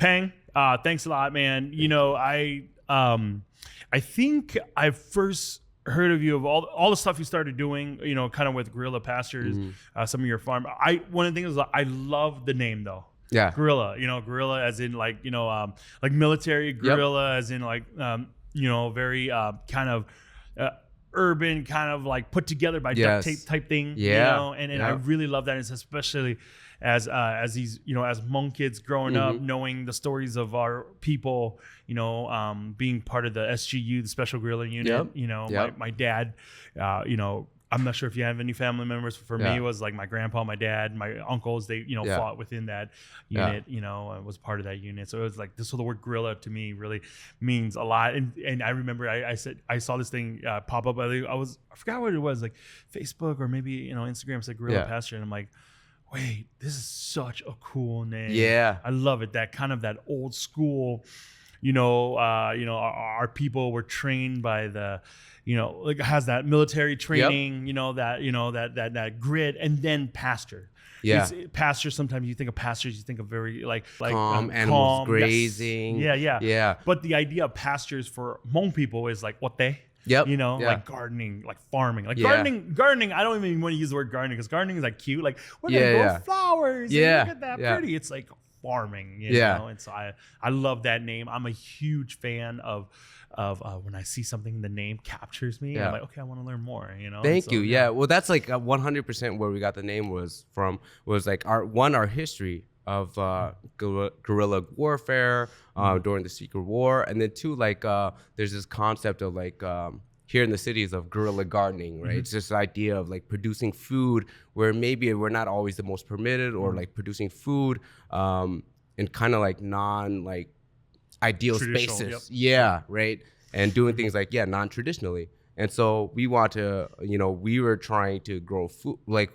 Pheng, thanks a lot, man. You know, I think I first heard of you of all the stuff you started doing, you know, kind of with Guerrilla Pastures, some of your farm. One of the things is I love the name though. Yeah. Guerrilla, you know, guerrilla as in like, you know, like military, guerrilla as in like, you know, very kind of urban, kind of like put together by duct tape type thing. Yeah. You know, and I really love that. It's especially as these, you know, as Hmong kids growing up, knowing the stories of our people, you know, being part of the SGU, the Special Guerrilla Unit. You know, my dad, you know, I'm not sure if you have any family members. For me, it was like my grandpa, my dad, my uncles. They, you know, fought within that unit. You know, was part of that unit. So it was like this. So the word guerrilla to me really means a lot. And I remember I saw this thing pop up. I forgot what it was, like Facebook or maybe, you know, Instagram said Guerrilla Pasture, and I'm like, wait, this is such a cool name. Yeah, I love it. That kind of that old school. You know, our people were trained by the, you know, like has that military training, you know, that grit, and then pasture. Yeah. Pasture, sometimes you think of pastures, you think of very like calm, animals grazing. Yes. Yeah. But the idea of pastures for Hmong people is like what they, you know, like gardening, like farming, like gardening. I don't even want to use the word gardening because gardening is like cute. Like we're gonna grow flowers. Yeah. Look at that pretty. It's like farming, you know, and so I love that name. I'm a huge fan of when I see something, the name captures me. I'm like, okay, I want to learn more, you know. Thank you. Yeah, well, that's like 100% where we got the name was like our history of guerrilla warfare during the Secret War, and then two, like there's this concept of like here in the cities of guerrilla gardening, right? It's this idea of like producing food where maybe we're not always the most permitted, or like producing food in kind of like ideal spaces. Right? And doing things like, non-traditionally. And so we want to, you know, we were trying to grow food, like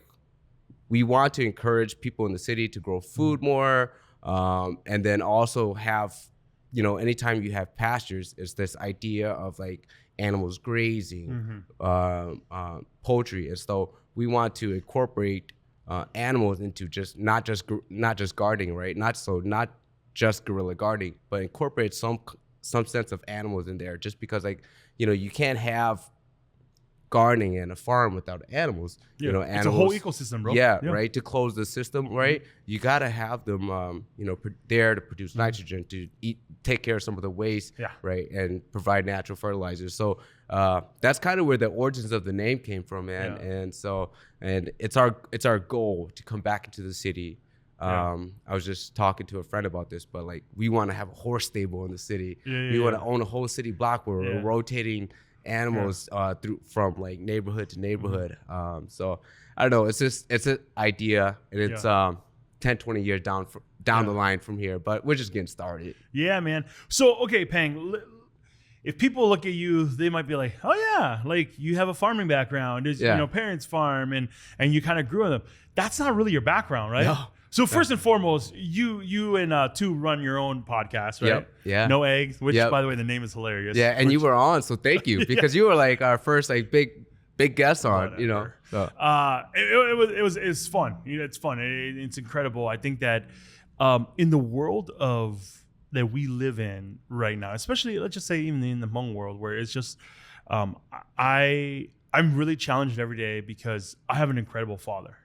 we want to encourage people in the city to grow food more. And then also have, you know, anytime you have pastures, it's this idea of like animals grazing, poultry. And so we want to incorporate animals into not just gardening, right? Not just guerrilla gardening, but incorporate some sense of animals in there, just because, like, you know, you can't have gardening and a farm without animals. You know, animals, it's a whole ecosystem, bro. Right. To close the system, right? You got to have them, you know, there to produce nitrogen, to take care of some of the waste, right, and provide natural fertilizers. So that's kind of where the origins of the name came from, man. And it's our goal to come back into the city. I was just talking to a friend about this, but like we want to have a horse stable in the city. We want to own a whole city block where we're rotating animals through from like neighborhood to neighborhood. So I don't know, it's an idea, and it's 10-20 years down the line from here, but we're just getting started. Yeah, man. So okay, Pheng, if people look at you, they might be like, oh yeah, like you have a farming background, you know, parents farm, and you kind of grew on them. That's not really your background, right? No. So first and foremost, you and Tu run your own podcast, right? Yeah. No Eggs, which by the way, the name is hilarious. Yeah, and you were on, so thank you, because you were like our first like big guest on, you know. So. It's fun. You know, it's fun. It's incredible. I think that in the world that we live in right now, especially let's just say even in the Hmong world, where it's just I'm really challenged every day because I have an incredible father.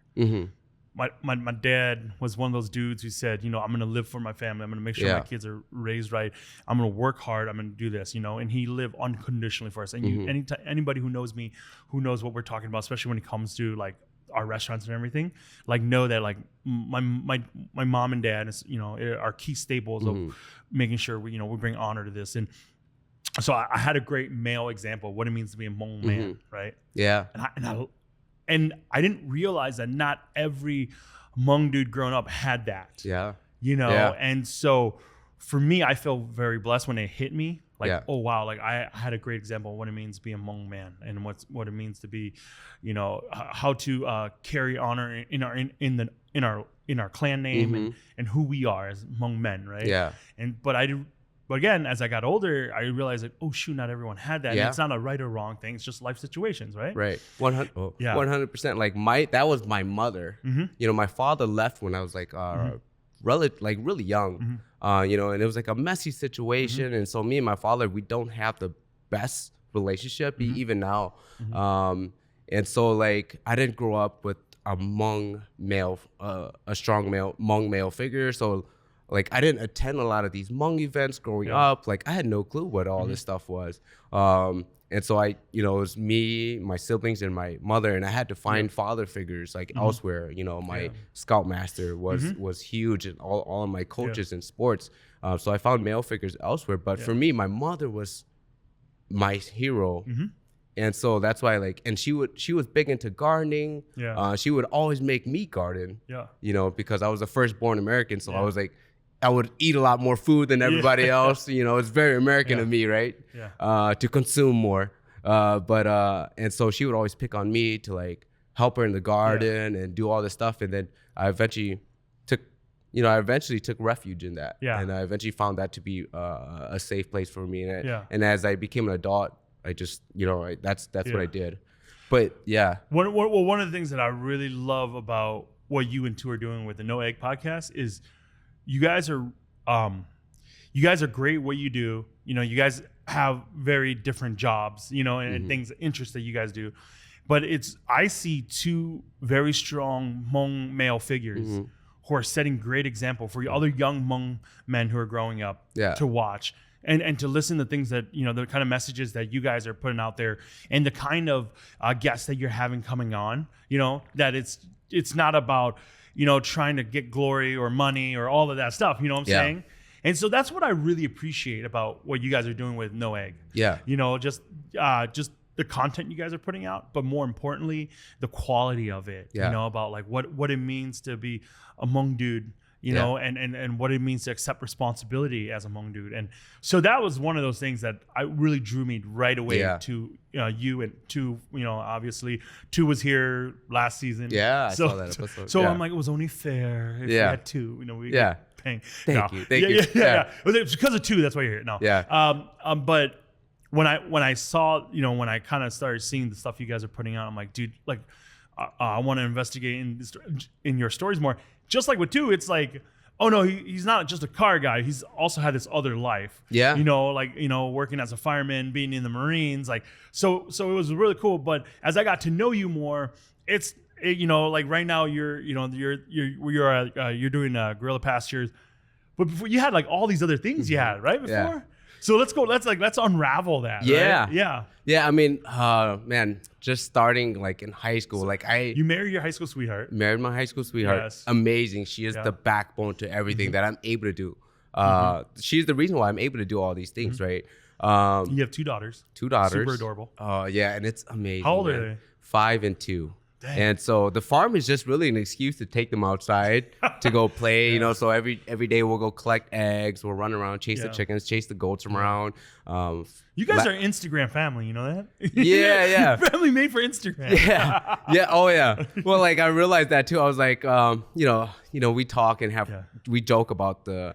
My dad was one of those dudes who said, you know, I'm going to live for my family. I'm going to make sure my kids are raised right. I'm going to work hard. I'm going to do this, you know, and he lived unconditionally for us. And anybody who knows me, who knows what we're talking about, especially when it comes to like our restaurants and everything, like know that like my mom and dad is, you know, are key staples of making sure we bring honor to this. And so I had a great male example of what it means to be a Hmong man, right? Yeah. And I didn't realize that not every Hmong dude growing up had that. Yeah. You know, and so for me, I feel very blessed when it hit me. Like, oh wow, like I had a great example of what it means to be a Hmong man, and what it means to be, you know, how to carry honor in our clan name and who we are as Hmong men, right? Yeah. But again, as I got older, I realized like, oh shoot, not everyone had that. And it's not a right or wrong thing. It's just life situations, right? Right. 100%. Like that was my mother. You know, my father left when I was like really young, you know, and it was like a messy situation. And so me and my father, we don't have the best relationship even now. And so like I didn't grow up with a strong male Hmong male figure. So like I didn't attend a lot of these Hmong events growing up. Like I had no clue what all this stuff was. And so it was me, my siblings, and my mother, and I had to find father figures like elsewhere. You know, my scoutmaster was huge, and all of my coaches in sports. So I found male figures elsewhere. But for me, my mother was my hero. And so that's why, like, and she was big into gardening. She would always make me garden. You know, because I was the firstborn American, so I was like, I would eat a lot more food than everybody else. You know, it's very American of me, right? To consume more. And so she would always pick on me to like help her in the garden and do all this stuff. And then I eventually took refuge in that. And I eventually found that to be a safe place for me. And as I became an adult, I just, that's what I did. But one of the things that I really love about what you and two are doing with the No Egg podcast is you guys are great at what you do. You know, you guys have very different jobs, and things, interests that you guys do. But I see two very strong Hmong male figures who are setting great example for other young Hmong men who are growing up to watch. And to listen to things that, the kind of messages that you guys are putting out there and the kind of guests that you're having coming on, that it's not about, trying to get glory or money or all of that stuff, you know what I'm saying? And so that's what I really appreciate about what you guys are doing with No Egg. Just the content you guys are putting out, but more importantly, the quality of it, about like what it means to be a Hmong dude, and what it means to accept responsibility as a Hmong dude. And so that was one of those things that I really drew me right away to you, and two, obviously two was here last season. I saw that episode. So I'm like, it was only fair if we had two, we paying. Thank you. It's because of two, that's why you're here. No. But when I saw, when I kind of started seeing the stuff you guys are putting out, I'm like, dude, like I want to investigate in your stories more. Just like with two, it's like, oh no, he's not just a car guy. He's also had this other life. Working as a fireman, being in the Marines, like so it was really cool. But as I got to know you more, like right now you're doing Guerrilla Pastures, but before you had like all these other things you had right before. So let's unravel that. Right? I mean, man, just starting like in high school, like you married your high school sweetheart. Married my high school sweetheart. Yes. Amazing. She is the backbone to everything that I'm able to do. She's the reason why I'm able to do all these things, right? You have two daughters. Super adorable. And it's amazing. How old are they? 5 and 2. Dang. And so the farm is just really an excuse to take them outside to go play, So every day we'll go collect eggs, we'll run around, chase the chickens, chase the goats around. You guys are an Instagram family, you know that? Yeah. Family made for Instagram. Oh yeah. Well, like I realized that too. I was like, we talk and we joke about me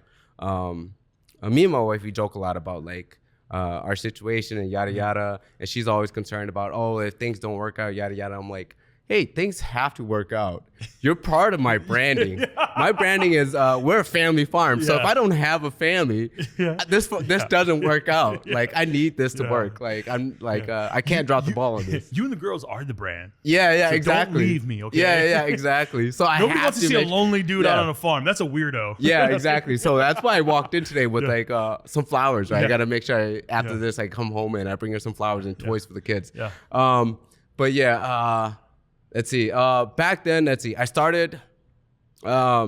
and my wife, we joke a lot about like our situation and yada yada, and she's always concerned about if things don't work out, yada yada. I'm like, hey, things have to work out. You're part of my branding. My branding is we're a family farm. So if I don't have a family, this doesn't work out. Like I need this to work. Like I'm like I can't drop the ball on this. You and the girls are the brand. So exactly. Don't leave me, okay? Yeah, exactly. So nobody wants to see a lonely dude out on a farm. That's a weirdo. Yeah, exactly. So that's why I walked in today with like some flowers. Right? I got to make sure after this I come home and I bring her some flowers and toys for the kids. Let's see. Back then, I started. I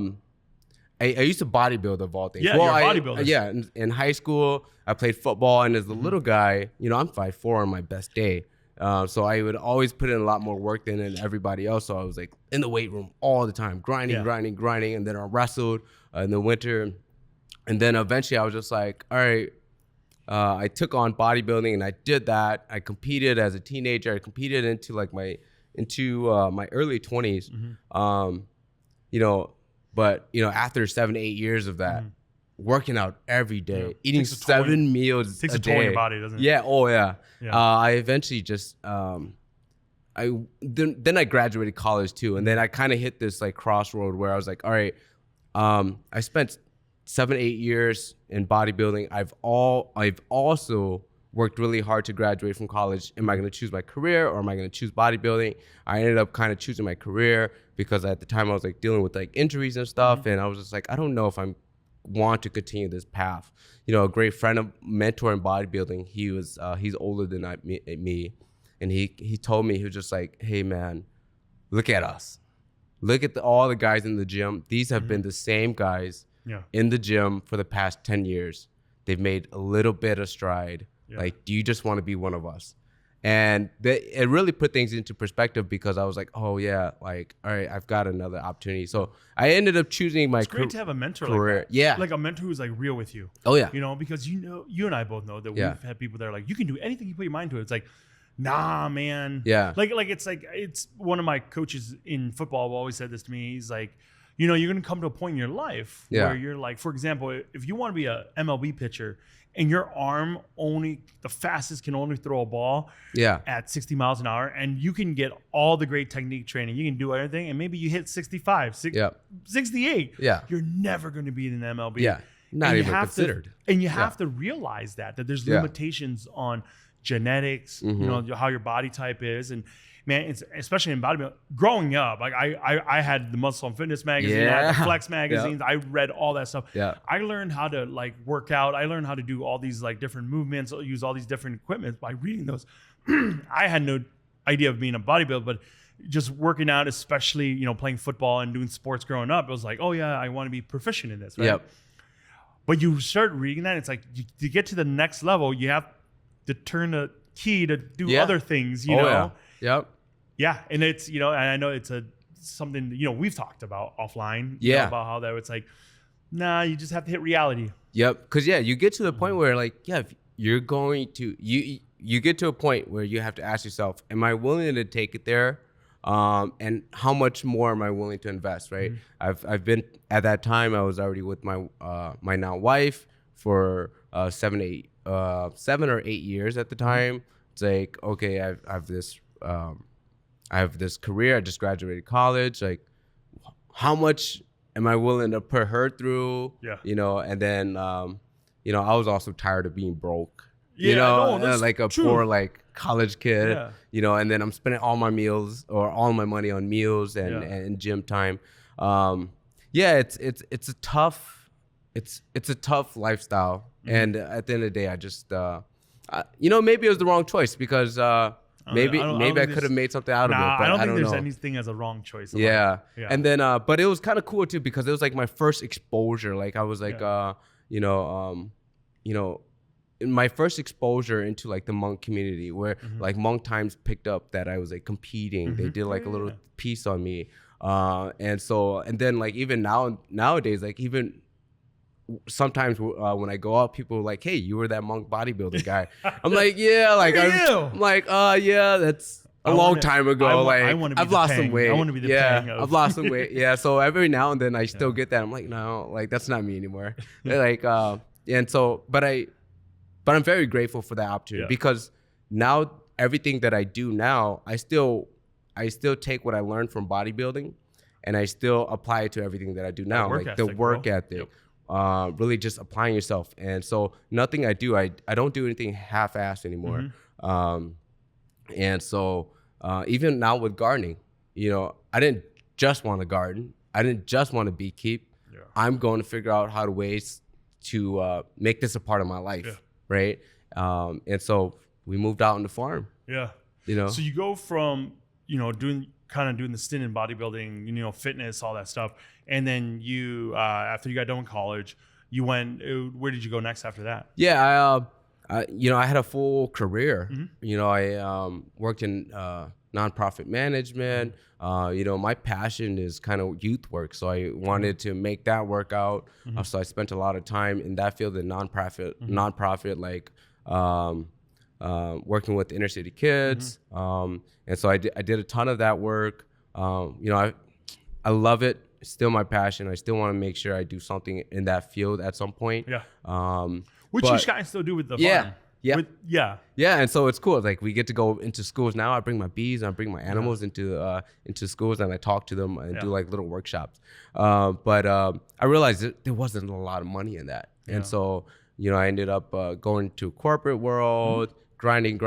used to bodybuild of all things. Yeah, you're a bodybuilder. In high school, I played football, and as a little guy, I'm 5'4" on my best day. So I would always put in a lot more work than everybody else. So I was like in the weight room all the time, grinding, and then I wrestled in the winter, and then eventually I was just like, all right. I took on bodybuilding, and I did that. I competed as a teenager. I competed into like my early 20s, but after 7 to 8 years of that, working out every day, eating 7 meals a day. Takes a toll on your body, doesn't it? Yeah. I eventually just, then I graduated college too. And then I kind of hit this like crossroad where I was like, all right, I spent 7-8 years in bodybuilding. I've also worked really hard to graduate from college. Am I going to choose my career or am I going to choose bodybuilding? I ended up kind of choosing my career because at the time I was like dealing with like injuries and stuff. And I was just like, I don't know if I want to continue this path. You know, a great friend of mentor in bodybuilding, he's older than me. And he told me, he was just like, hey man, look at us. Look at all the guys in the gym. These have been the same guys in the gym for the past 10 years. They've made a little bit of stride. Like, do you just want to be one of us? And it really put things into perspective because I was like, oh yeah, like, all right, I've got another opportunity. So I ended up choosing my It's great to have a mentor career. like that. Yeah. Like a mentor who's like real with you. Oh yeah. You know, because you and I both know that we've had people that are like, you can do anything you put your mind to. It's like, nah, man. Yeah. Like it's one of my coaches in football always said this to me. He's like, you know, you're gonna come to a point in your life where you're like, for example, if you want to be a MLB pitcher and your arm the fastest can only throw a ball at 60 miles an hour, and you can get all the great technique training, you can do everything, and maybe you hit 65, 68. Yeah. You're never gonna be in an MLB. Yeah. Not even considered. And you have to realize that there's limitations on genetics, you know, how your body type is. And man, it's especially in bodybuilding. Growing up, like I had the Muscle and Fitness magazine, I had the Flex magazines. I read all that stuff. I learned how to like work out. I learned how to do all these like different movements, use all these different equipment by reading those. I had no idea of being a bodybuilder, but just working out, especially, you know, playing football and doing sports growing up, it was like, oh yeah, I want to be proficient in this, right? But you start reading that, it's like to get to the next level, you have to turn the key to do other things, you know? Yeah, and it's, you know, and I know it's something, you know, we've talked about offline, you know, about how that it's like, nah, you just have to hit reality. Because you get to the point where like, if you're going to, you get to a point where you have to ask yourself, am I willing to take it there? And how much more am I willing to invest, right? I've been, at that time, I was already with my my now wife for 7 or 8 years at the time. It's like, okay, I have this career. I just graduated college. Like, how much am I willing to put her through? You know, and then, you know, I was also tired of being broke. You know, like a poor like college kid. You know, and then I'm spending all my meals or all my money on meals and gym time. It's a tough lifestyle. And at the end of the day, I just you know, maybe it was the wrong choice because maybe I could have made something out of it. But I don't think there's know. anything as a wrong choice. And then but it was kind of cool too because it was like my first exposure. Like I was like you know, in my first exposure into like the monk community where like Monk Times picked up that I was like competing. They did like a little piece on me. And then like even nowadays, like even sometimes when I go out, people are like, hey, you were that monk bodybuilder guy. I'm like, yeah, like I'm like, yeah, that's a long time ago. I've lost some weight. I want to be the Pheng of. I've lost some weight. Yeah. So every now and then I still get that. I'm like, no, like that's not me anymore. Like, and so, but I'm very grateful for that opportunity because now everything that I do now, I still take what I learned from bodybuilding and I still apply it to everything that I do now. Like the work ethic. Really just applying yourself. And so nothing I do, I don't do anything half-assed anymore. And so even now with gardening, you know, I didn't just want to garden. I didn't just want to beekeep. I'm going to figure out how to ways to make this a part of my life, right? And so we moved out on the farm. You know. So you go from, you know, doing the stint in bodybuilding, you know, fitness, all that stuff. And then you, after you got done with college, you went, where did you go next after that? You know, I had a full career. You know, I worked in nonprofit management. You know, my passion is kind of youth work. So I wanted to make that work out. So I spent a lot of time in that field in nonprofit, like working with inner city kids. And so I did a ton of that work. You know, I love it. It's still my passion. I still want to make sure I do something in that field at some point. Which you guys still do with the farm. Yeah. Yeah. Yeah, and so it's cool. Like we get to go into schools now. I bring my bees, and I bring my animals into schools, and I talk to them and do like little workshops. But I realized that there wasn't a lot of money in that, and so I ended up going to corporate world, grinding.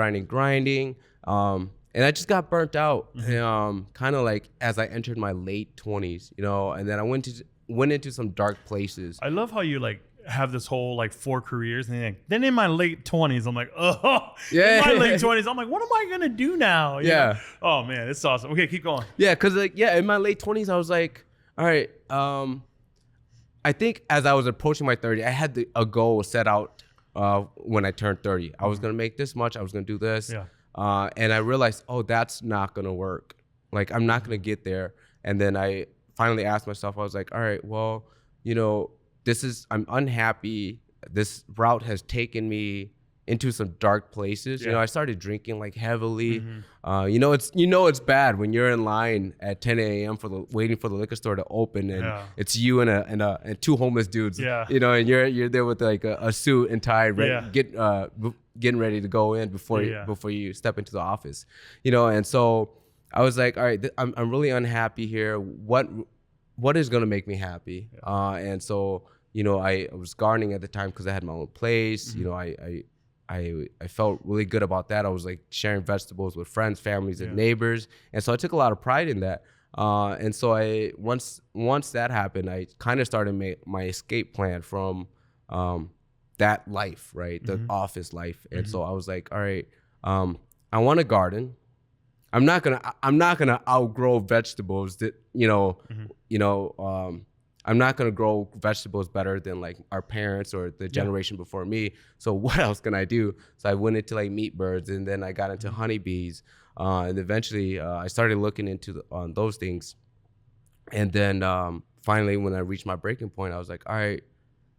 And I just got burnt out, kind of like as I entered my late 20s, and then I went into some dark places. I love how you like have this whole like 4 careers, and then in my late 20s, I'm like, oh, in my late 20s, I'm like, what am I gonna do now? You know? Oh man, it's awesome. Okay, keep going. Yeah, because in my late 20s, I was like, all right. I think as I was approaching my 30, I had a goal set out when I turned 30. I was gonna make this much. I was gonna do this. Yeah. And I realized, that's not gonna work. Like I'm not gonna get there. And then I finally asked myself, I was like, all right, well, I'm unhappy. This route has taken me into some dark places. I started drinking like heavily. It's bad when you're in line at 10 a.m. waiting for the liquor store to open, and it's you and 2 homeless dudes. And you're there with like a suit and tie, getting ready to go in before you step into the office. And so I was like, all right, I'm really unhappy here. What is gonna make me happy? And so I was gardening at the time because I had my own place. I felt really good about that. I was like sharing vegetables with friends, families, and neighbors, and so I took a lot of pride in that. And so once that happened, I kind of started my escape plan from that life, right, the office life. And so I was like, all right, I want to garden. I'm not gonna outgrow vegetables that I'm not going to grow vegetables better than like our parents or the generation before me. So what else can I do? So I went into like meat birds, and then I got into honeybees. And eventually I started looking into those things. And then finally, when I reached my breaking point, I was like, all right,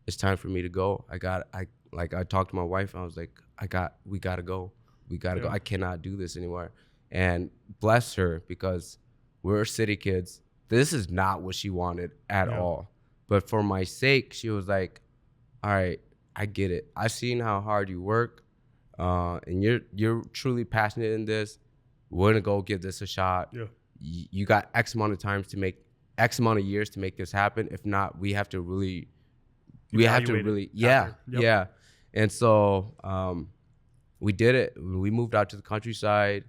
it's time for me to go. I talked to my wife, and I was like, we got to go. We got to go. I cannot do this anymore. And bless her, because we're city kids. This is not what she wanted at all. But for my sake, she was like, all right, I get it. I've seen how hard you work, and you're truly passionate in this. We're going to go give this a shot. Yeah. You got X amount of years to make this happen. If not, we have to really, yeah. And so we did it. We moved out to the countryside,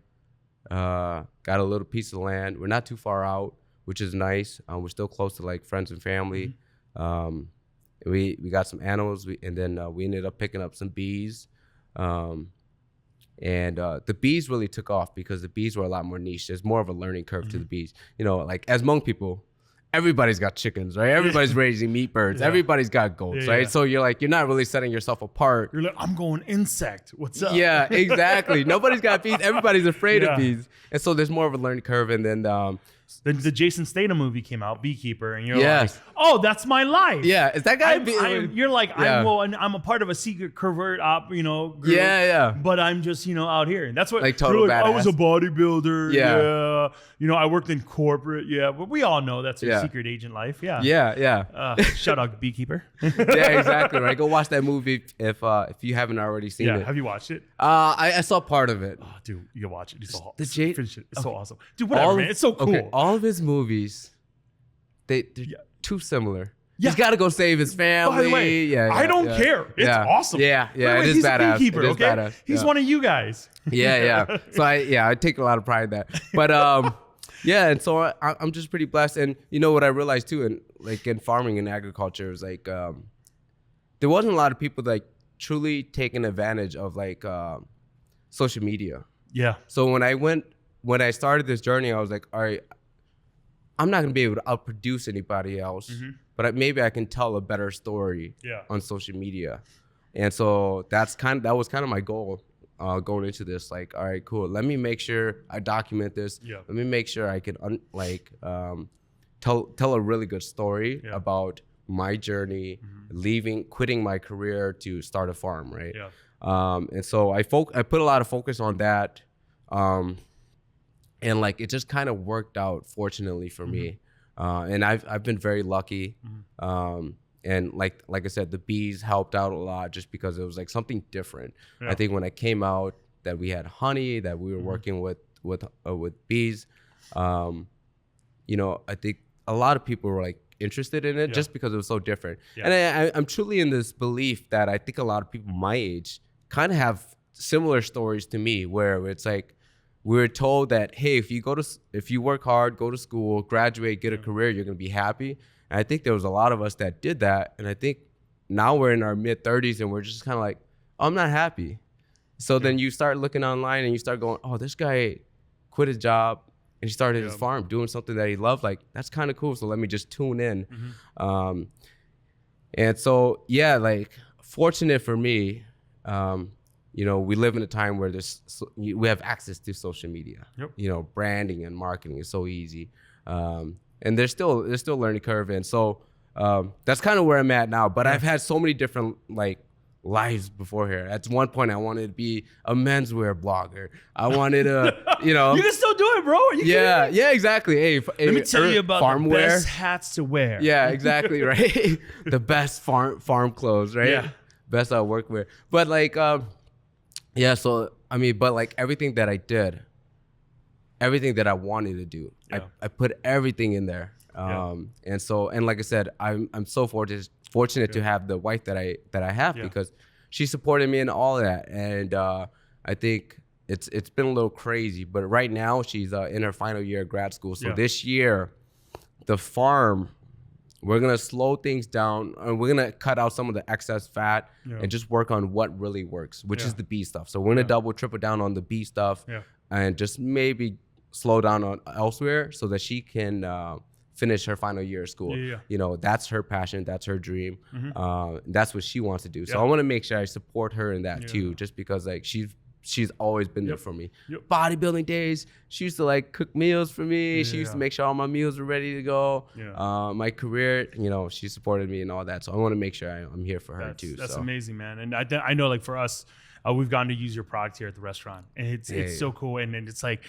got a little piece of land. We're not too far out, which is nice. We're still close to like friends and family. We got some animals, and then we ended up picking up some bees. And the bees really took off because the bees were a lot more niche. There's more of a learning curve to the bees. Like as Hmong people, everybody's got chickens, right? Everybody's raising meat birds. Everybody's got goats, right? So you're not really setting yourself apart. You're like, I'm going insect. What's up? Yeah, exactly. Nobody's got bees. Everybody's afraid of bees. And so there's more of a learning curve. And then the Jason Statham movie came out, Beekeeper, and you're like, oh, that's my life. Yeah, is that guy? You're like, I'm a part of a secret covert op, group, but I'm just, out here. And that's what, like total badass. I was a bodybuilder. I worked in corporate. Yeah, but we all know that's a secret agent life. Yeah. Shout out Beekeeper. Yeah, exactly. Right. Go watch that movie if you haven't already seen it. Have you watched it? I saw part of it. Oh, dude, you can watch it. Finish it. It's so awesome. Dude, whatever, man. It's so cool. Okay, all of his movies, they're too similar. He's got to go save his family. By the way, I don't care. It's awesome. Yeah, it is he's badass. A beekeeper, okay? Badass. He's one of you guys. Yeah. So I take a lot of pride in that. But and so I'm just pretty blessed. And what I realized too, in farming and agriculture, is like there wasn't a lot of people like truly taking advantage of like social media. Yeah. So when I started this journey, I was like, all right, I'm not gonna be able to outproduce anybody else, but maybe I can tell a better story on social media. And so that was kind of my goal going into this. Like, all right, cool. Let me make sure I document this. Yeah. Let me make sure I can tell a really good story about my journey, quitting my career to start a farm, right? Yeah. And so I put a lot of focus on that. And like it just kind of worked out, fortunately for me. And I've been very lucky. And like I said, the bees helped out a lot just because it was like something different. Yeah. I think when I came out that we had honey, that we were working with bees, you know, I think a lot of people were like interested in it just because it was so different. Yeah. And I'm truly in this belief that I think a lot of people my age kind of have similar stories to me, where it's like we're told that, hey, if you work hard, go to school, graduate, get a career, you're gonna be happy. And I think there was a lot of us that did that. And I think now we're in our mid 30s and we're just kind of like, oh, I'm not happy. So then you start looking online and you start going, oh, this guy quit his job and he started his farm doing something that he loved. Like, that's kind of cool. So let me just tune in. And so, yeah, like, fortunate for me, you know, we live in a time where we have access to social media. You know, branding and marketing is so easy. And there's still a learning curve. And so that's kind of where I'm at now. But I've had so many different, like, lives before here. At one point, I wanted to be a menswear blogger. I wanted to, you know. You can still do it, bro. Yeah, exactly. Hey, let me tell you about farm the wear. best hats to wear. Yeah, exactly, right? The best farm clothes, right? Yeah. Best workwear. But, like, yeah, so, I mean, but, like, everything that I did, everything that I wanted to do, I put everything in there. And so, and like I said, I'm so fortunate to have the wife that I have because she supported me in all that. And I think it's been a little crazy, but right now she's in her final year of grad school. So this year, the farm, we're gonna slow things down and we're gonna cut out some of the excess fat and just work on what really works, which is the bee stuff. So we're gonna triple down on the bee stuff and just maybe slow down on elsewhere so that she can finish her final year of school. You know, that's her passion, that's her dream. That's what she wants to do. So I want to make sure I support her in that too, just because like she's always been there for me. Bodybuilding days, she used to like cook meals for me. She used to make sure all my meals were ready to go. My career, you know, she supported me and all that. So I want to make sure I'm here for her too. That's amazing, man. And I know, like, for us, we've gotten to use your product here at the restaurant, and it's so cool. And it's like,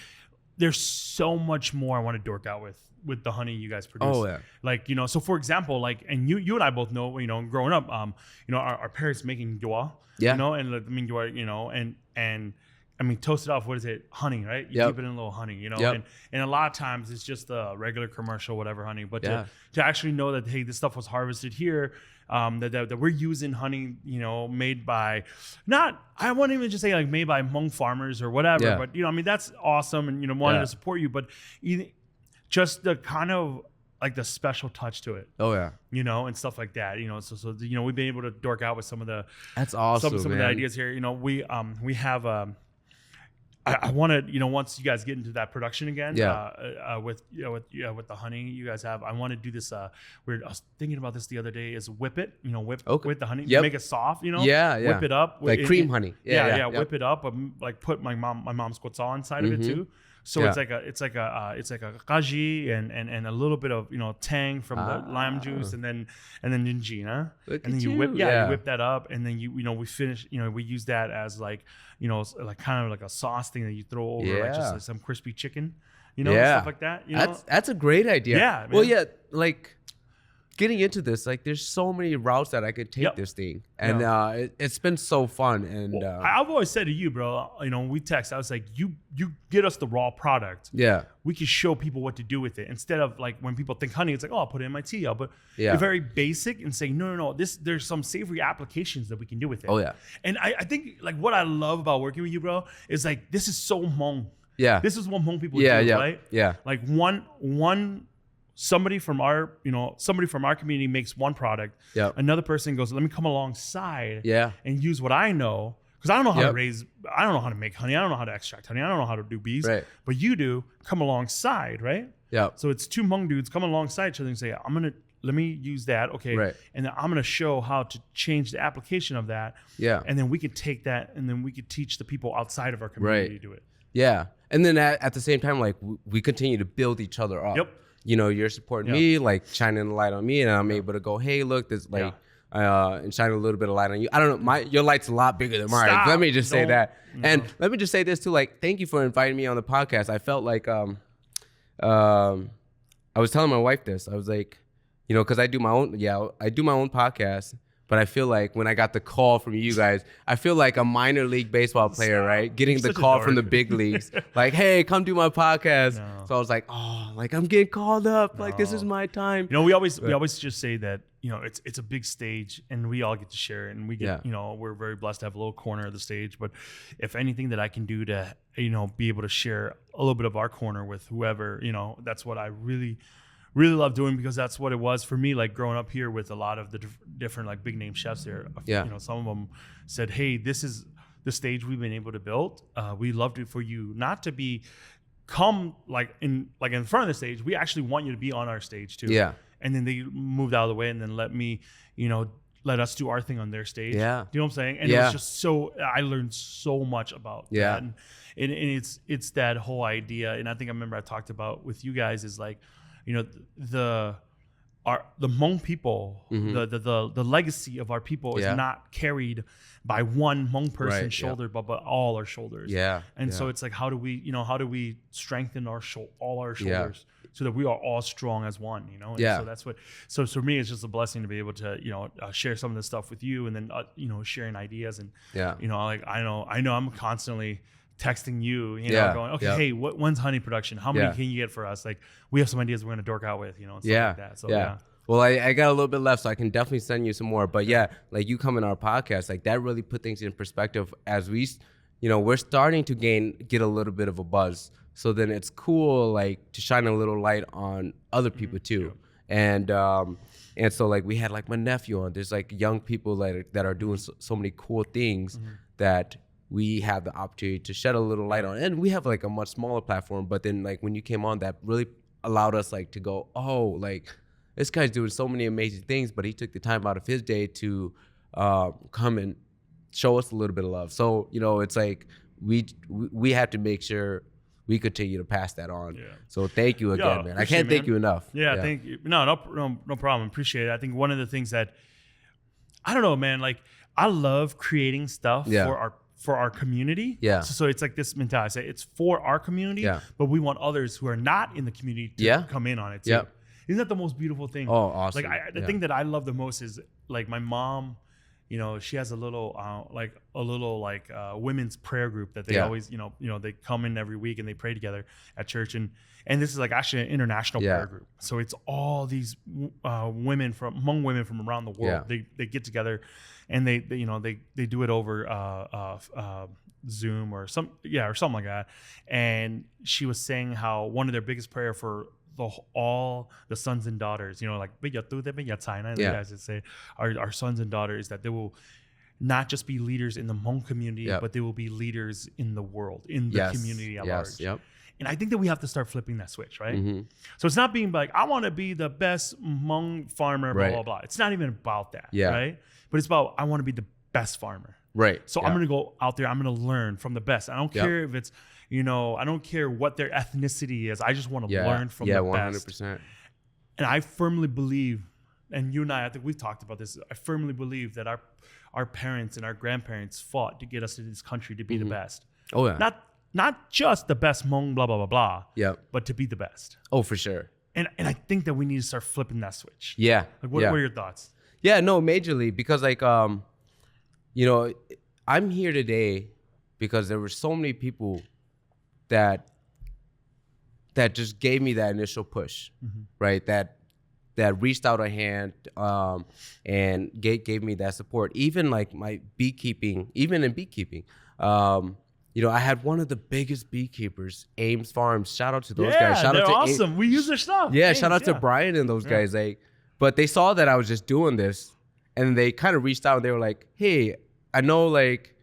there's so much more I want to dork out with the honey you guys produce. Oh yeah. Like, you know, so for example, like, and you and I both know, you know, growing up, you know, our parents making gyoa, you know, and like, I mean, gyoa, you know, and I mean, toast it off, what is it? Honey, right? You keep it in a little honey, you know, and a lot of times it's just a regular commercial, whatever honey, but to actually know that, hey, this stuff was harvested here, that we're using honey, you know, made by, I won't even just say like made by Hmong farmers or whatever, but, you know, I mean, that's awesome. And, you know, wanted to support you, but just the kind of like the special touch to it. Oh yeah. You know, and stuff like that, you know, so, you know, we've been able to dork out with some of the, that's awesome, some of the ideas here. You know, we have, I want to, you know, once you guys get into that production again, with the honey you guys have, I want to do this. I was thinking about this the other day. Is whip it, you know, whip the honey, make it soft, you know, whip it up, like cream honey, whip it up, like put my mom's quotzal inside of it too. So it's like a gaji and a little bit of, you know, tang from the lime juice and then ninjina, and then you whip that up, and then you know, we finish, you know, we use that as like, you know, like kind of like a sauce thing that you throw over like just like some crispy chicken, you know, stuff like that. You know? That's a great idea. Yeah. Man. Well, like getting into this, like there's so many routes that I could take this thing, and it's been so fun. And I've always said to you, bro, you know, we text, I was like, you get us the raw product. We can show people what to do with it, instead of like when people think honey, it's like, oh, I'll put it in my tea. But you're very basic and say, no, there's some savory applications that we can do with it. Oh yeah. And I think like what I love about working with you, bro, is like, this is so Hmong. Yeah. This is what Hmong people do, right? Yeah. Like somebody from our community makes one product. Another person goes, let me come alongside and use what I know. Because I don't know how to I don't know how to make honey. I don't know how to extract honey. I don't know how to do bees. Right. But you do. Come alongside, right? Yeah. So it's two Hmong dudes come alongside each other and say, let me use that. Okay. Right. And then I'm going to show how to change the application of that. Yeah. And then we could take that and then we could teach the people outside of our community to do it. Yeah. And then at the same time, like we continue to build each other up. Yep. You know, you're supporting me, like shining the light on me, and I'm able to go, hey, look, there's like, and shine a little bit of light on you. I don't know, your light's a lot bigger than mine. Let me just say that. And let me just say this too, like, thank you for inviting me on the podcast. I felt like, I was telling my wife this. I was like, you know, because I do my own podcast. But I feel like when I got the call from you guys, I feel like a minor league baseball player, right? Getting the call from the big leagues, like, hey, come do my podcast. No. So I was like, oh, like I'm getting called up. No. Like this is my time. You know, we always just say that, you know, it's a big stage and we all get to share it, and we get, you know, we're very blessed to have a little corner of the stage. But if anything that I can do to, you know, be able to share a little bit of our corner with whoever, you know, that's what I really love doing, because that's what it was for me, like growing up here with a lot of the different like big name chefs there. You know, some of them said, hey, this is the stage we've been able to build. We loved it for you not to come like in front of the stage. We actually want you to be on our stage too. Yeah. And then they moved out of the way and then let us do our thing on their stage. Yeah. Do you know what I'm saying? And it was just I learned so much about that. And it's that whole idea. And I think I remember I talked about with you guys is like, you know, the Hmong people, the legacy of our people is not carried by one Hmong person's shoulder, but all our shoulders. Yeah. And so it's like, how do we strengthen all our shoulders so that we are all strong as one, you know? And so that's so for me, it's just a blessing to be able to, you know, share some of this stuff with you, and then, you know, sharing ideas. And, you know, like, I know I'm constantly texting you, you know, going, okay, hey, when's honey production? How many can you get for us? Like, we have some ideas we're going to dork out with, you know, and stuff like that. So, Well, I got a little bit left, so I can definitely send you some more. But like you come in our podcast, like that really put things in perspective as we, you know, we're starting to get a little bit of a buzz. So then it's cool, like, to shine a little light on other people too. And so like we had like my nephew on. There's like young people that are doing so many cool things that we have the opportunity to shed a little light on. And we have like a much smaller platform, but then like when you came on, that really allowed us like to go, oh, like this guy's doing so many amazing things, but he took the time out of his day to come and show us a little bit of love. So, you know, it's like we have to make sure we continue to pass that on. So thank you again, man. I can't thank you enough. Thank you. No problem. Appreciate it. I think one of the things that, I don't know, man, like I love creating stuff for our community. So it's like this mentality. I say it's for our community, but we want others who are not in the community to come in on it too. Isn't that the most beautiful thing? Oh, awesome. Like the thing that I love the most is like my mom, you know, she has a little women's prayer group that they always, you know, they come in every week and they pray together at church. And this is like actually an international prayer group. So it's all these Hmong women from around the world. They get together and they do it over Zoom or something like that. And she was saying how one of their biggest prayer for all the sons and daughters, you know, like the guys that say our sons and daughters, that they will not just be leaders in the Hmong community, but they will be leaders in the world, in the community at large. And I think that we have to start flipping that switch, right? So it's not being like, I want to be the best Hmong farmer, blah, blah, blah. It's not even about that, right? But it's about, I want to be the best farmer. Right. So I'm going to go out there, I'm going to learn from the best. I don't care if it's, you know, I don't care what their ethnicity is. I just want to learn from the 100%. Best. And I firmly believe, and you and I think we've talked about this, I firmly believe that our parents and our grandparents fought to get us to this country to be the best. Oh, yeah. Not just the best Hmong, blah, blah, blah, blah. Yeah. But to be the best. Oh, for sure. And I think that we need to start flipping that switch. Yeah. Like, what are your thoughts? Yeah, no, majorly. Because, like, you know, I'm here today because there were so many people that just gave me that initial push, right? That reached out a hand and gave me that support. Even like my beekeeping, even in beekeeping, you know, I had one of the biggest beekeepers, Ames Farms. Shout out to those guys. Shout they're out to awesome. We use their stuff. Yeah, Ames, shout out to Brian and those guys. But they saw that I was just doing this, and they kind of reached out and they were like, "Hey, I know like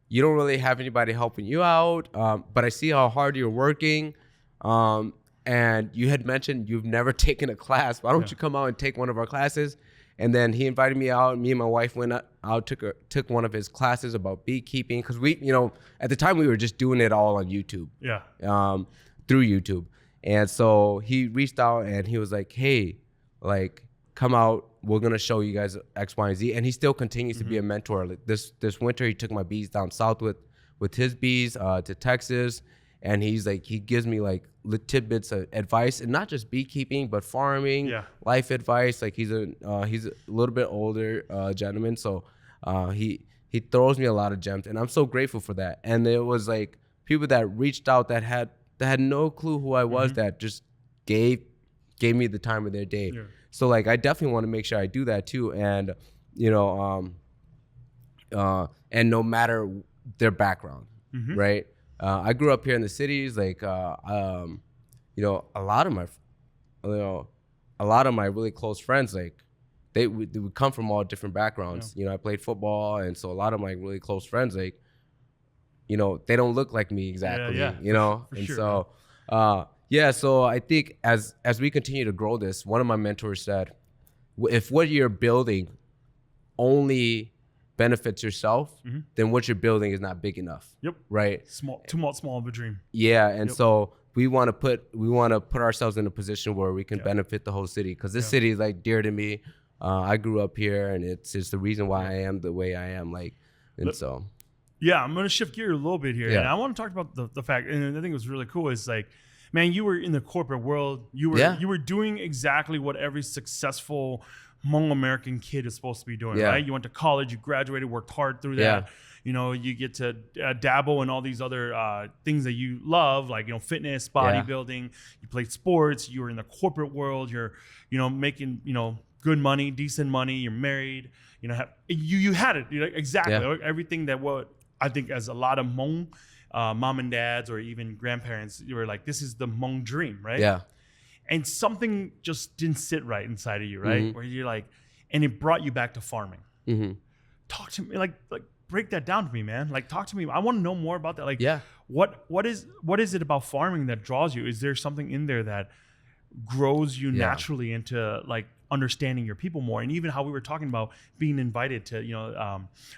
you don't really have anybody helping you out, but I see how hard you're working. And you had mentioned you've never taken a class. Why don't you come out and take one of our classes?" And then he invited me out. Me and my wife went out, took one of his classes about beekeeping. Because we, you know, at the time we were just doing it all on YouTube. Yeah. Through YouTube. And so he reached out and he was like, "Hey, like, come out. We're going to show you guys X, Y, and Z." And he still continues to be a mentor. Like this winter, he took my bees down south with his bees to Texas. and he gives me like tidbits of advice, and not just beekeeping but farming, life advice. Like he's a little bit older gentleman, so he throws me a lot of gems, and I'm so grateful for that. And it was like people that reached out that had no clue who I was, that just gave me the time of their day. So like I definitely want to make sure I do that too. And and no matter their background, right? I grew up here in the cities. Like a lot of my really close friends, like they would come from all different backgrounds. I played football, and so a lot of my really close friends, like they don't look like me exactly. For and sure, so so I think as we continue to grow this, one of my mentors said, if what you're building only benefits yourself, then what you're building is not big enough. Right? Too small of a dream. Yeah, and so we want to put ourselves in a position where we can benefit the whole city, because this city is like dear to me. I grew up here, and it's the reason why I am the way I am. Like, and so. Yeah, I'm gonna shift gear a little bit here, and I want to talk about the fact, and I think it was really cool, is like, man, you were in the corporate world. You were doing exactly what every successful Hmong American kid is supposed to be doing, right? You went to college, you graduated, worked hard through that. You get to dabble in all these other things that you love, like fitness, bodybuilding. You played sports. You were in the corporate world. You're making good money, decent money. You're married. You had it exactly everything that what I think as a lot of Hmong mom and dads or even grandparents, you were like, this is the Hmong dream, right? Yeah. And something just didn't sit right inside of you, right? Where you're like, and it brought you back to farming. Talk to me, like break that down to me, man. Like, talk to me. I want to know more about that. Like, what is it about farming that draws you? Is there something in there that grows you naturally into like understanding your people more? And even how we were talking about being invited to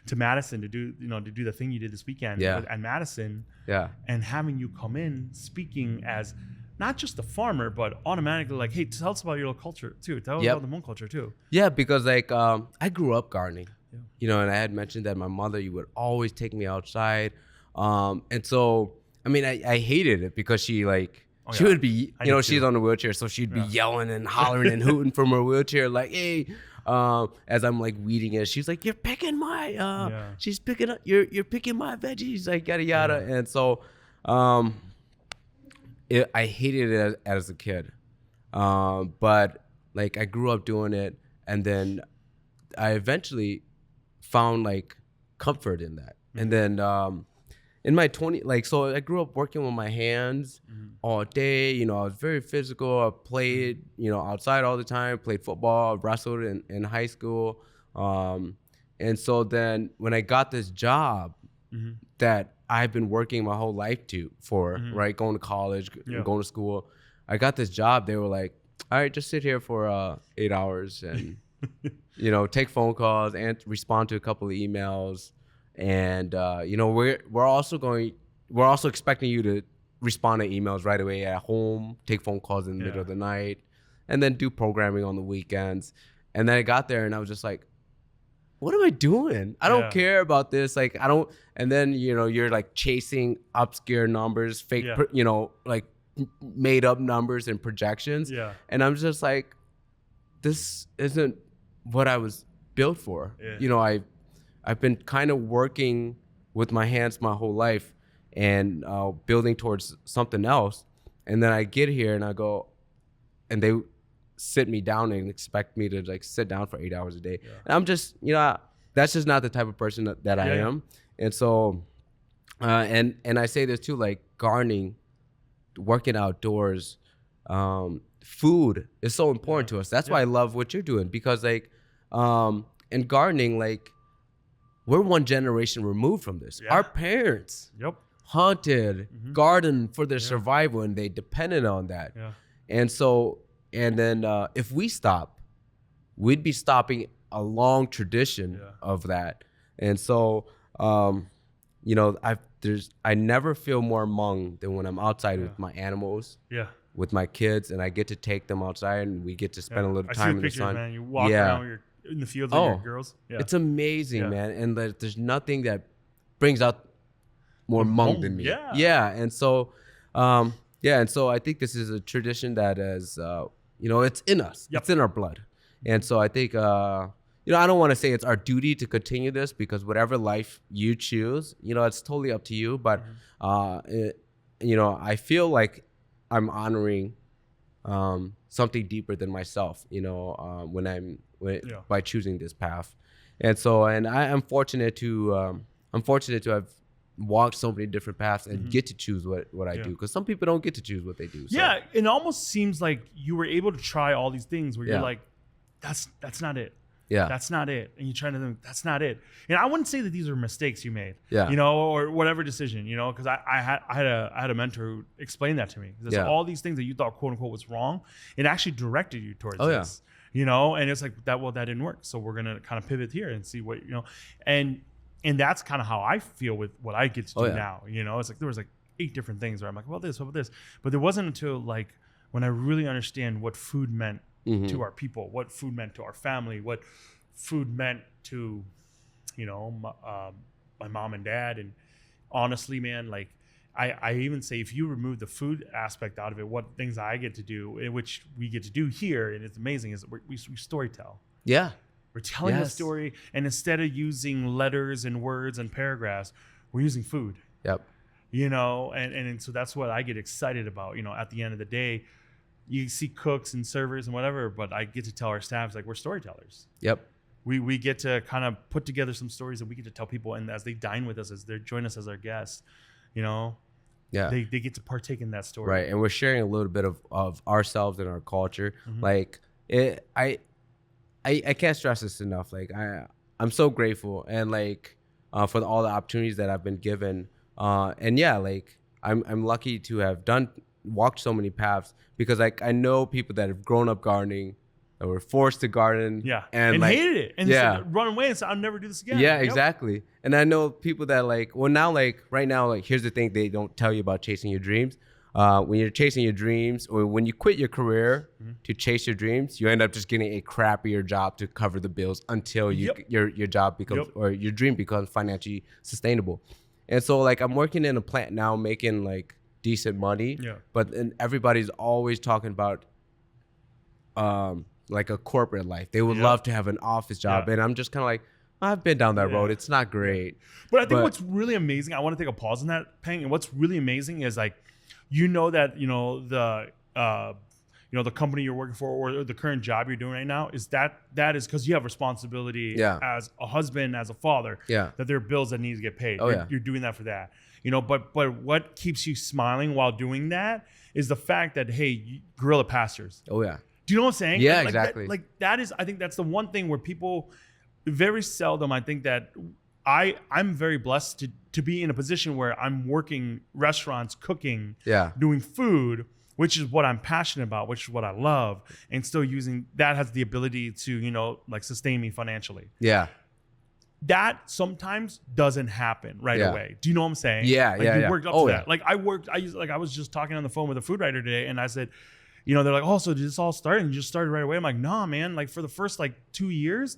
to Madison to do the thing you did this weekend at Madison, and having you come in speaking as not just a farmer, but automatically like, hey, tell us about your little culture too. Tell us about the Hmong culture too. Yeah, because like I grew up gardening, and I had mentioned that my mother, you would always take me outside, and so I mean I hated it because she like. She would be, she's on a wheelchair, so she'd be yelling and hollering and hooting from her wheelchair, like, hey, as I'm like weeding it. She's like, you're picking my, she's picking up, you're picking my veggies, like yada yada. And so, I hated it as a kid, but like I grew up doing it, and then I eventually found like comfort in that, and then. In my 20s, so I grew up working with my hands all day. I was very physical. I played, outside all the time, played football, wrestled in high school. And so then when I got this job that I've been working my whole life for, right, going to college, going to school, I got this job. They were like, all right, just sit here for 8 hours and, take phone calls and respond to a couple of emails. And we're also expecting you to respond to emails right away at home, take phone calls in the middle of the night, and then do programming on the weekends. And then I got there and I was just like, what am I doing? I don't care about this. Like I don't. And then you're like chasing obscure numbers, fake, like made up numbers and projections. Yeah. And I'm just like, this isn't what I was built for. Yeah. I've been kind of working with my hands my whole life and building towards something else. And then I get here and I go, and they sit me down and expect me to like sit down for 8 hours a day. Yeah. And I'm just, that's just not the type of person that I am. And so, and I say this too, like gardening, working outdoors, food is so important to us. That's why I love what you're doing, because like, in gardening, like, we're one generation removed from this. Yeah. Our parents hunted, gardened for their survival, and they depended on that. Yeah. And so, and then if we stop, we'd be stopping a long tradition of that. And so, I never feel more Hmong than when I'm outside with my animals, with my kids, and I get to take them outside, and we get to spend a little time in the sun. Man. You walk around with your in the fields with your girls. Yeah. It's amazing, man. And there's nothing that brings out more Hmong than me. Yeah. And so Yeah, and so I think this is a tradition that is, it's in us. Yep. It's in our blood. And so I think, I don't want to say it's our duty to continue this, because whatever life you choose, it's totally up to you. But, I feel like I'm honoring something deeper than myself, by choosing this path. And so, and I'm fortunate to have walked so many different paths and get to choose what I do, because some people don't get to choose what they do. So. Yeah, it almost seems like you were able to try all these things where you're like, that's not it. Yeah, that's not it. And you're trying to think, that's not it. And I wouldn't say that these are mistakes you made. Yeah, or whatever decision. Because I had a mentor who explained that to me. All these things that you thought quote unquote was wrong, it actually directed you towards this. And it's like that. Well, that didn't work. So we're gonna kind of pivot here and see what and that's kind of how I feel with what I get to do now. It's like there was like 8 different things where I'm like, well, this, what about this? But there wasn't until like when I really understand what food meant to our people, what food meant to our family, what food meant to, my mom and dad. And honestly, man, like I even say, if you remove the food aspect out of it, what things I get to do, which we get to do here, and it's amazing, is we storytell. Yeah. We're telling a story, and instead of using letters and words and paragraphs, we're using food. Yep. And so that's what I get excited about. At the end of the day, you see cooks and servers and whatever, but I get to tell our staffs, like, we're storytellers. Yep. We get to kind of put together some stories that we get to tell people, and as they dine with us, as they join us as our guests, they get to partake in that story. Right, and we're sharing a little bit of ourselves and our culture. Like I can't stress this enough. Like I'm so grateful, and like for all the opportunities that I've been given. And yeah, like I'm lucky to have walked so many paths, because like I know people that have grown up gardening, that were forced to garden, and like, hated it, and just run away and said, I'll never do this again. Yeah, exactly. And I know people that like, well, now, like right now, like here's the thing they don't tell you about chasing your dreams. When you're chasing your dreams, or when you quit your career to chase your dreams, you end up just getting a crappier job to cover the bills until your job becomes or your dream becomes financially sustainable. And so like I'm working in a plant now, making like decent money, but then everybody's always talking about like a corporate life. They would love to have an office job, and I'm just kind of like, I've been down that road. It's not great. But I think what's really amazing, I want to take a pause on that, Pheng, and what's really amazing is like, that the company you're working for, or the current job you're doing right now, is that is because you have responsibility as a husband, as a father, that there are bills that need to get paid. You're doing that for that, but what keeps you smiling while doing that is the fact that, hey, Guerrilla Pastures. Oh yeah. Do you know what I'm saying? Yeah, like exactly. That is, I think that's the one thing where people very seldom, I think that I'm very blessed to be in a position where I'm working restaurants, cooking, doing food, which is what I'm passionate about, which is what I love, and still using that has the ability to, like sustain me financially. Yeah. That sometimes doesn't happen right away. Do you know what I'm saying? Yeah, like you worked up to that. Like I was just talking on the phone with a food writer today, and I said, they're like, oh, so did this all start? And you just started right away? I'm like, nah, man. Like for the first like 3 years,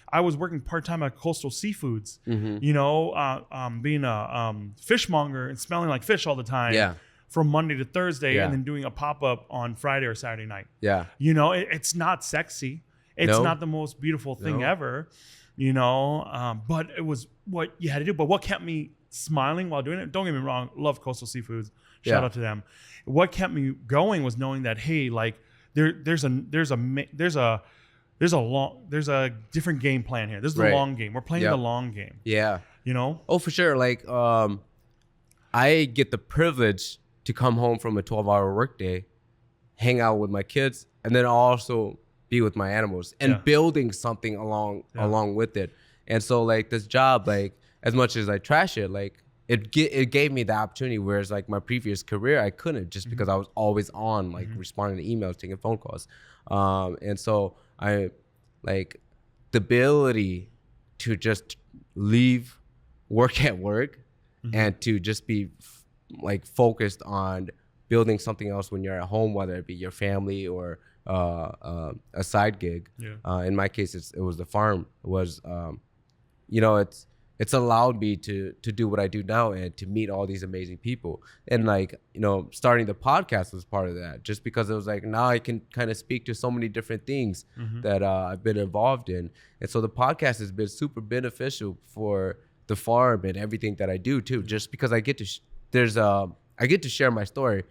I was working part-time at Coastal Seafoods, being a fishmonger and smelling like fish all the time from Monday to Thursday, and then doing a pop-up on Friday or Saturday night. Yeah. It's not sexy. It's not the most beautiful thing ever, but it was what you had to do. But what kept me smiling while doing it, don't get me wrong, love Coastal Seafoods. Shout out to them. What kept me going was knowing that, hey, like there's a different game plan here. This is the long game. We're playing the long game. Yeah. Oh, for sure. Like I get the privilege to come home from a 12-hour workday, hang out with my kids, and then also be with my animals and building something along with it. And so like this job, like as much as I trash it, like it gave me the opportunity, whereas like my previous career, I couldn't, just because I was always on, like responding to emails, taking phone calls. And so I like the ability to just leave work at work and to just be like focused on building something else when you're at home, whether it be your family or a side gig. In my case, it was the farm. It was, it's allowed me to do what I do now and to meet all these amazing people. And like, you know, starting the podcast was part of that, just because it was like, now I can kind of speak to so many different things that I've been involved in. And so the podcast has been super beneficial for the farm and everything that I do too, just because I get to I get to share my story.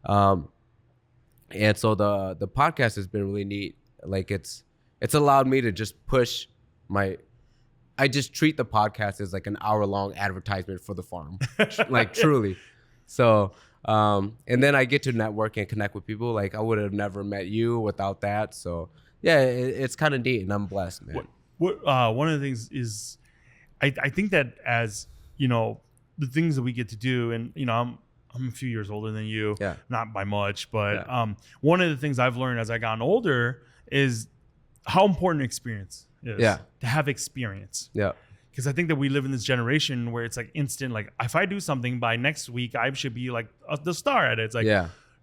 And so the podcast has been really neat. Like it's allowed me to just push I just treat the podcast as like an hour-long advertisement for the farm, like truly. So, and then I get to network and connect with people. Like I would have never met you without that. So yeah, it's kind of neat, and I'm blessed, man. One of the things is, I think that as you know, the things that we get to do, and you know, I'm a few years older than you, not by much, but one of the things I've learned as I gotten older is how important experience is. To have experience. Because I think that we live in this generation where it's like instant, like if I do something by next week, I should be like the star at it. It's like,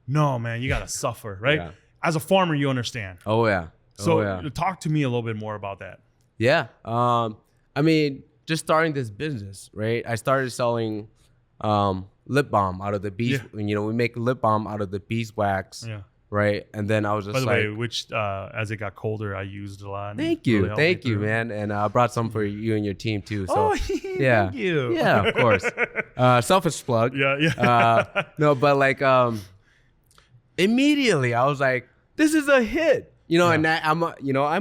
no, man, you got to suffer, right? As a farmer, you understand. So talk to me a little bit more about that. I mean, just starting this business, right? I started selling lip balm out of the bees. You know, we make lip balm out of the beeswax. Right. And then I was just by the way, which as it got colder, I used a lot. Thank you, man. And I brought some for you and your team too. So thank you. Yeah, of course. Selfish plug. No, but like immediately I was like, this is a hit. You know, and I'm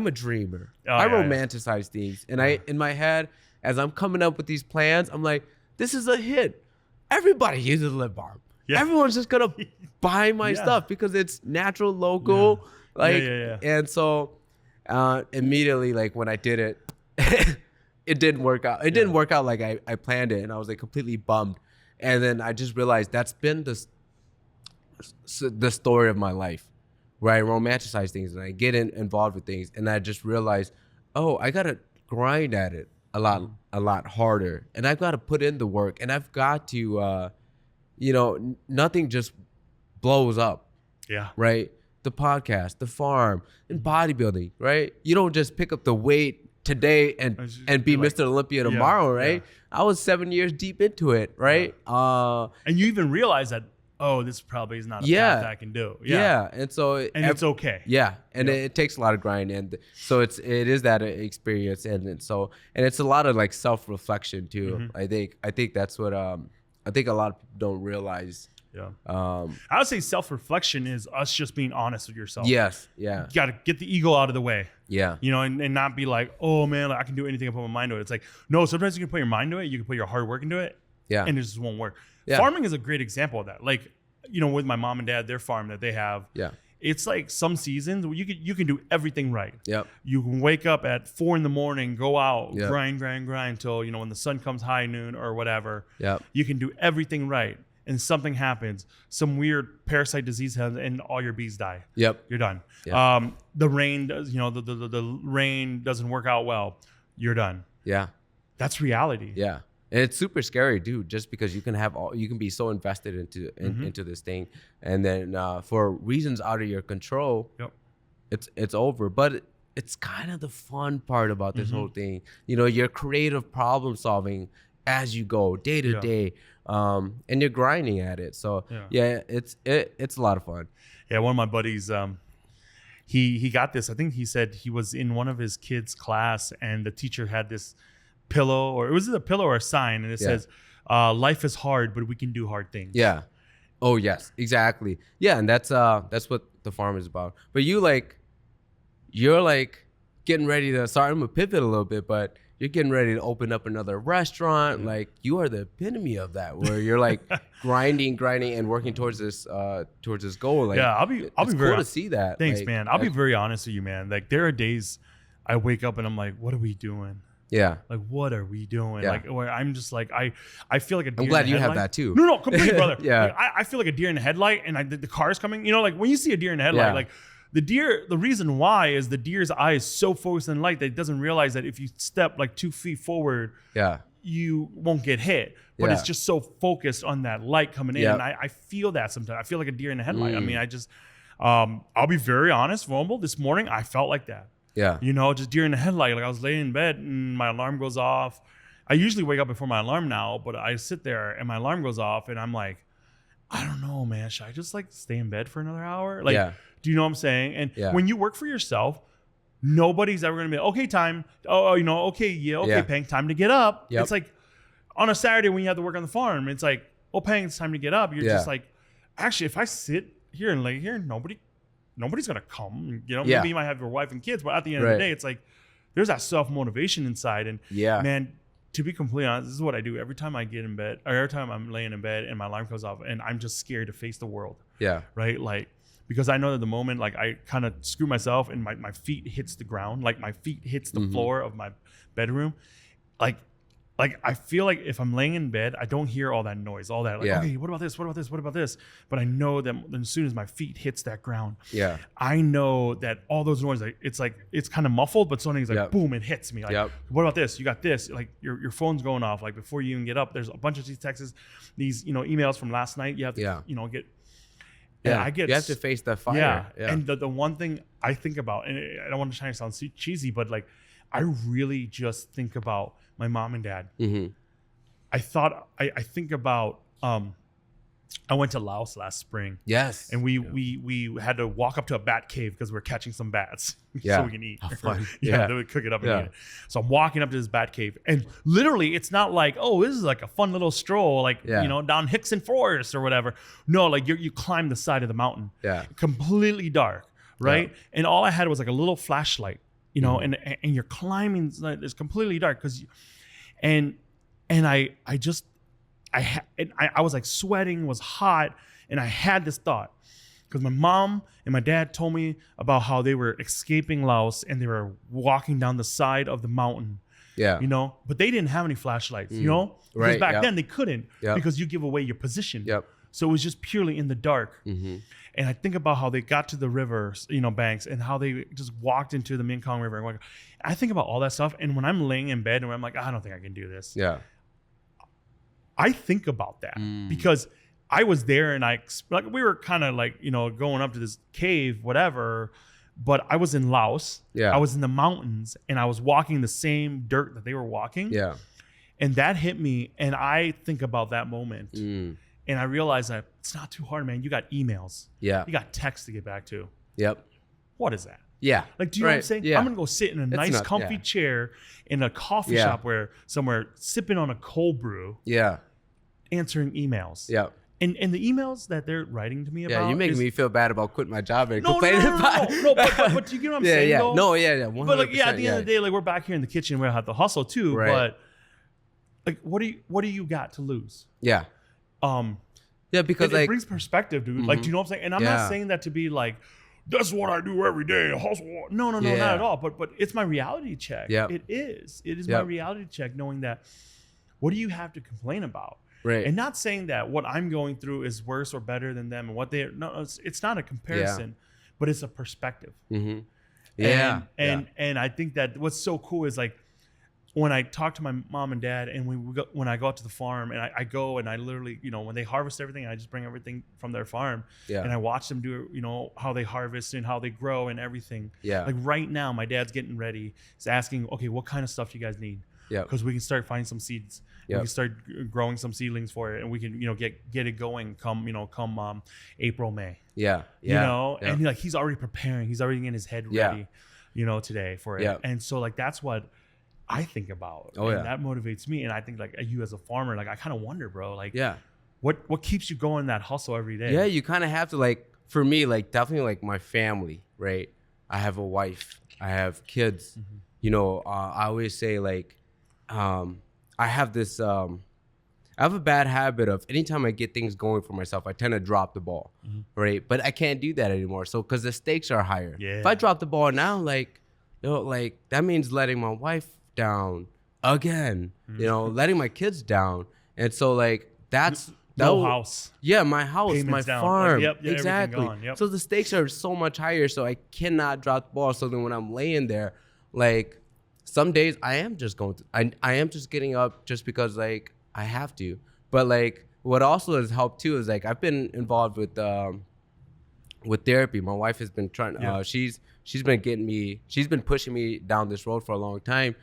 a dreamer. I romanticize things, and I in my head as I'm coming up with these plans, I'm like, this is a hit. Everybody uses lip balm. Everyone's just gonna buy my stuff because it's natural, local, and so immediately, like when I did it, it didn't work out. It didn't work out like I planned it, and I was like completely bummed. And then I just realized that's been the story of my life, where I romanticize things and I get involved with things, and I just realized, oh, I gotta grind at it a lot harder, and I've got to put in the work, and I've got to. You know, nothing just blows up. Right? The podcast, the farm, and bodybuilding, right? You don't just pick up the weight today and be Mr. Olympia tomorrow, right? I was 7 years deep into it, right? And you even realize that, oh, this probably is not a path I can do. And so it's okay. And it takes a lot of grind, and so it is that experience, and it's a lot of like self-reflection too. I think that's what I think a lot of people don't realize. I would say self-reflection is us just being honest with yourself. You got to get the ego out of the way. You know, and not be like, oh man, like, I can do anything I put my mind to it. It's like, no, sometimes you can put your mind to it, you can put your hard work into it, and it just won't work. Farming is a great example of that. Like, you know, with my mom and dad, their farm that they have, it's like some seasons where you can do everything right. You can wake up at 4 a.m, go out, grind till, you know, when the sun comes high noon or whatever. You can do everything right, and something happens, some weird parasite disease happens, and all your bees die. You're done. The rain does, you know, the rain doesn't work out well. You're done. That's reality. And it's super scary, dude, just because you can be so invested into this thing, and then for reasons out of your control, it's over. But it's kind of the fun part about this whole thing. You know, you're creative problem solving as you go, day to day, and you're grinding at it. So it's a lot of fun. One of my buddies, he got this. I think he said he was in one of his kids' class, and the teacher had this pillow, or it was a pillow or a sign, and it says, life is hard, but we can do hard things. Oh yes, exactly. And that's what the farm is about. But you're getting ready to, sorry, I'm gonna pivot a little bit, but you're getting ready to open up another restaurant. Like, you are the epitome of that, where you're like grinding and working towards this goal. Like, I'll be cool very to see that. Thanks, like, man. I'll be very honest with you, man. Like, there are days I wake up and I'm like, what are we doing? Like, what are we doing? Like, where I'm just like, I feel like a deer. I'm glad in the you headlight. have that too. No, completely, brother. Like, I feel like a deer in the headlight, and the car's coming. You know, like when you see a deer in the headlight, like the deer, the reason why is the deer's eye is so focused on light that it doesn't realize that if you step like 2 feet forward, you won't get hit. But it's just so focused on that light coming in. And I feel that sometimes. I feel like a deer in the headlight. I mean, I just, I'll be very honest, vulnerable. This morning, I felt like that. You know, just deer in the headlight. Like, I was laying in bed and my alarm goes off, I usually wake up before my alarm now, but I sit there and my alarm goes off and I'm like, I don't know, man. Should I just like stay in bed for another hour? Like, do you know what I'm saying? And when you work for yourself, nobody's ever going to be, okay, time. Oh, you know, okay, Peng, time to get up. It's like on a Saturday when you have to work on the farm, it's like, oh, Peng, it's time to get up. You're just like, actually, if I sit here and lay here, nobody's going to come. You know, maybe you might have your wife and kids, but at the end of the day, it's like, there's that self-motivation inside. And man, to be completely honest, this is what I do every time I get in bed, or every time I'm laying in bed and my alarm goes off and I'm just scared to face the world. Right? Like, because I know that the moment like I kind of screw myself and my feet hits the ground, like my feet hits the floor of my bedroom, like I feel like if I'm laying in bed, I don't hear all that noise, all that like, okay, what about this? What about this? What about this? But I know that as soon as my feet hits that ground, I know that all those noises, like, it's kind of muffled, but something's like, boom, it hits me. Like, what about this? You got this. Like your phone's going off. Like before you even get up, there's a bunch of these texts, these, emails from last night. You have to, get. I get. You have to face the fire. And the one thing I think about, and I don't want to try to sound cheesy, but like, I really just think about my mom and dad. I think about, I went to Laos last spring. Yes. And we had to walk up to a bat cave because we're catching some bats so we can eat. Oh, fun. They would cook it up and eat it. So I'm walking up to this bat cave and literally it's not like, oh, this is like a fun little stroll, like, down Hickson Forest or whatever. No, like you climb the side of the mountain. Completely dark. Right. And all I had was like a little flashlight, and you're climbing, it's completely dark and I was like sweating, was hot, and I had this thought because my mom and my dad told me about how they were escaping Laos and they were walking down the side of the mountain. But they didn't have any flashlights, because back then they couldn't because you give away your position. So it was just purely in the dark. And I think about how they got to the river, banks, and how they just walked into the Mekong River. And I think about all that stuff. And when I'm laying in bed and I'm like, I don't think I can do this. I think about that because I was there and we were kind of like, going up to this cave, whatever. But I was in Laos. I was in the mountains and I was walking the same dirt that they were walking. And that hit me. And I think about that moment. And I realized that it's not too hard, man. You got emails. You got texts to get back to. What is that? Like, do you know what I'm saying? I'm going to go sit in a nice, comfy chair in a coffee shop somewhere, sipping on a cold brew. Answering emails. And the emails that they're writing to me about. You make me feel bad about quitting my job and no, complaining about it. No, but do you get what I'm saying? Though? No, 100%, But like, at the end of the day, like we're back here in the kitchen, we have to hustle too. But like, what do you got to lose? Because it brings perspective, dude. Like, do you know what I'm saying? And I'm not saying that to be like, that's what I do every day. Hustle. No, not at all. But it's my reality check. It is my reality check, knowing that what do you have to complain about? And not saying that what I'm going through is worse or better than them and what they it's not a comparison, but it's a perspective. And I think that what's so cool is like when I talk to my mom and dad and when I go out to the farm and I go and I literally, when they harvest everything, I just bring everything from their farm and I watch them do, how they harvest and how they grow and everything. Like right now, my dad's getting ready. He's asking, okay, what kind of stuff do you guys need? Because we can start finding some seeds. We can start growing some seedlings for it, and we can, get it going come April, May. And he's already preparing. He's already getting his head ready, today for it. And so like that's what I think about. And that motivates me. And I think like you as a farmer, like I kind of wonder, bro, like what keeps you going that hustle every day? You kind of have to, like, for me, like definitely like my family, right? I have a wife, I have kids. I always say like, I have this, I have a bad habit of anytime I get things going for myself, I tend to drop the ball, right? But I can't do that anymore. So, cause the stakes are higher. If I drop the ball now, like, like that means letting my wife down again, letting my kids down. And so like, that's house. My house, payments my down. Farm. Exactly. So the stakes are so much higher. So I cannot drop the ball. So then when I'm laying there, like, some days I am just I am just getting up just because like I have to. But like what also has helped too is like I've been involved with therapy. My wife has been trying. She's been pushing me down this road for a long time.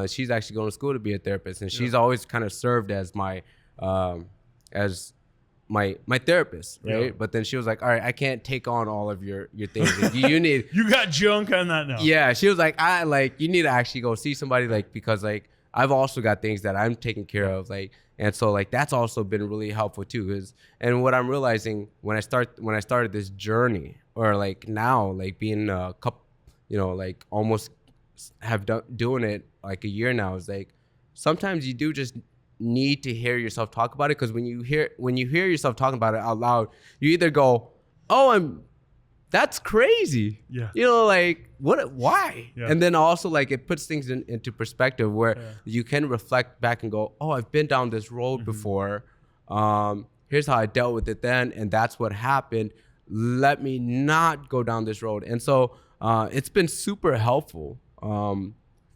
She's actually going to school to be a therapist, and she's always kind of served as my therapist, right? Yeah. But then she was like, all right, I can't take on all of your things. Like, you need You got junk on that now. yeah, she was like, you need to actually go see somebody, like, because like I've also got things that I'm taking care of, like, and so like that's also been really helpful too. And what I'm realizing when I started this journey, or like now, like being a couple, like almost doing it like a year now, is like sometimes you do just need to hear yourself talk about it, because when you hear yourself talking about it out loud, you either go, oh, that's crazy. Yeah. Like why? Yeah. And then also like it puts things into perspective where you can reflect back and go, oh, I've been down this road before. Here's how I dealt with it then, and that's what happened. Let me not go down this road. And so it's been super helpful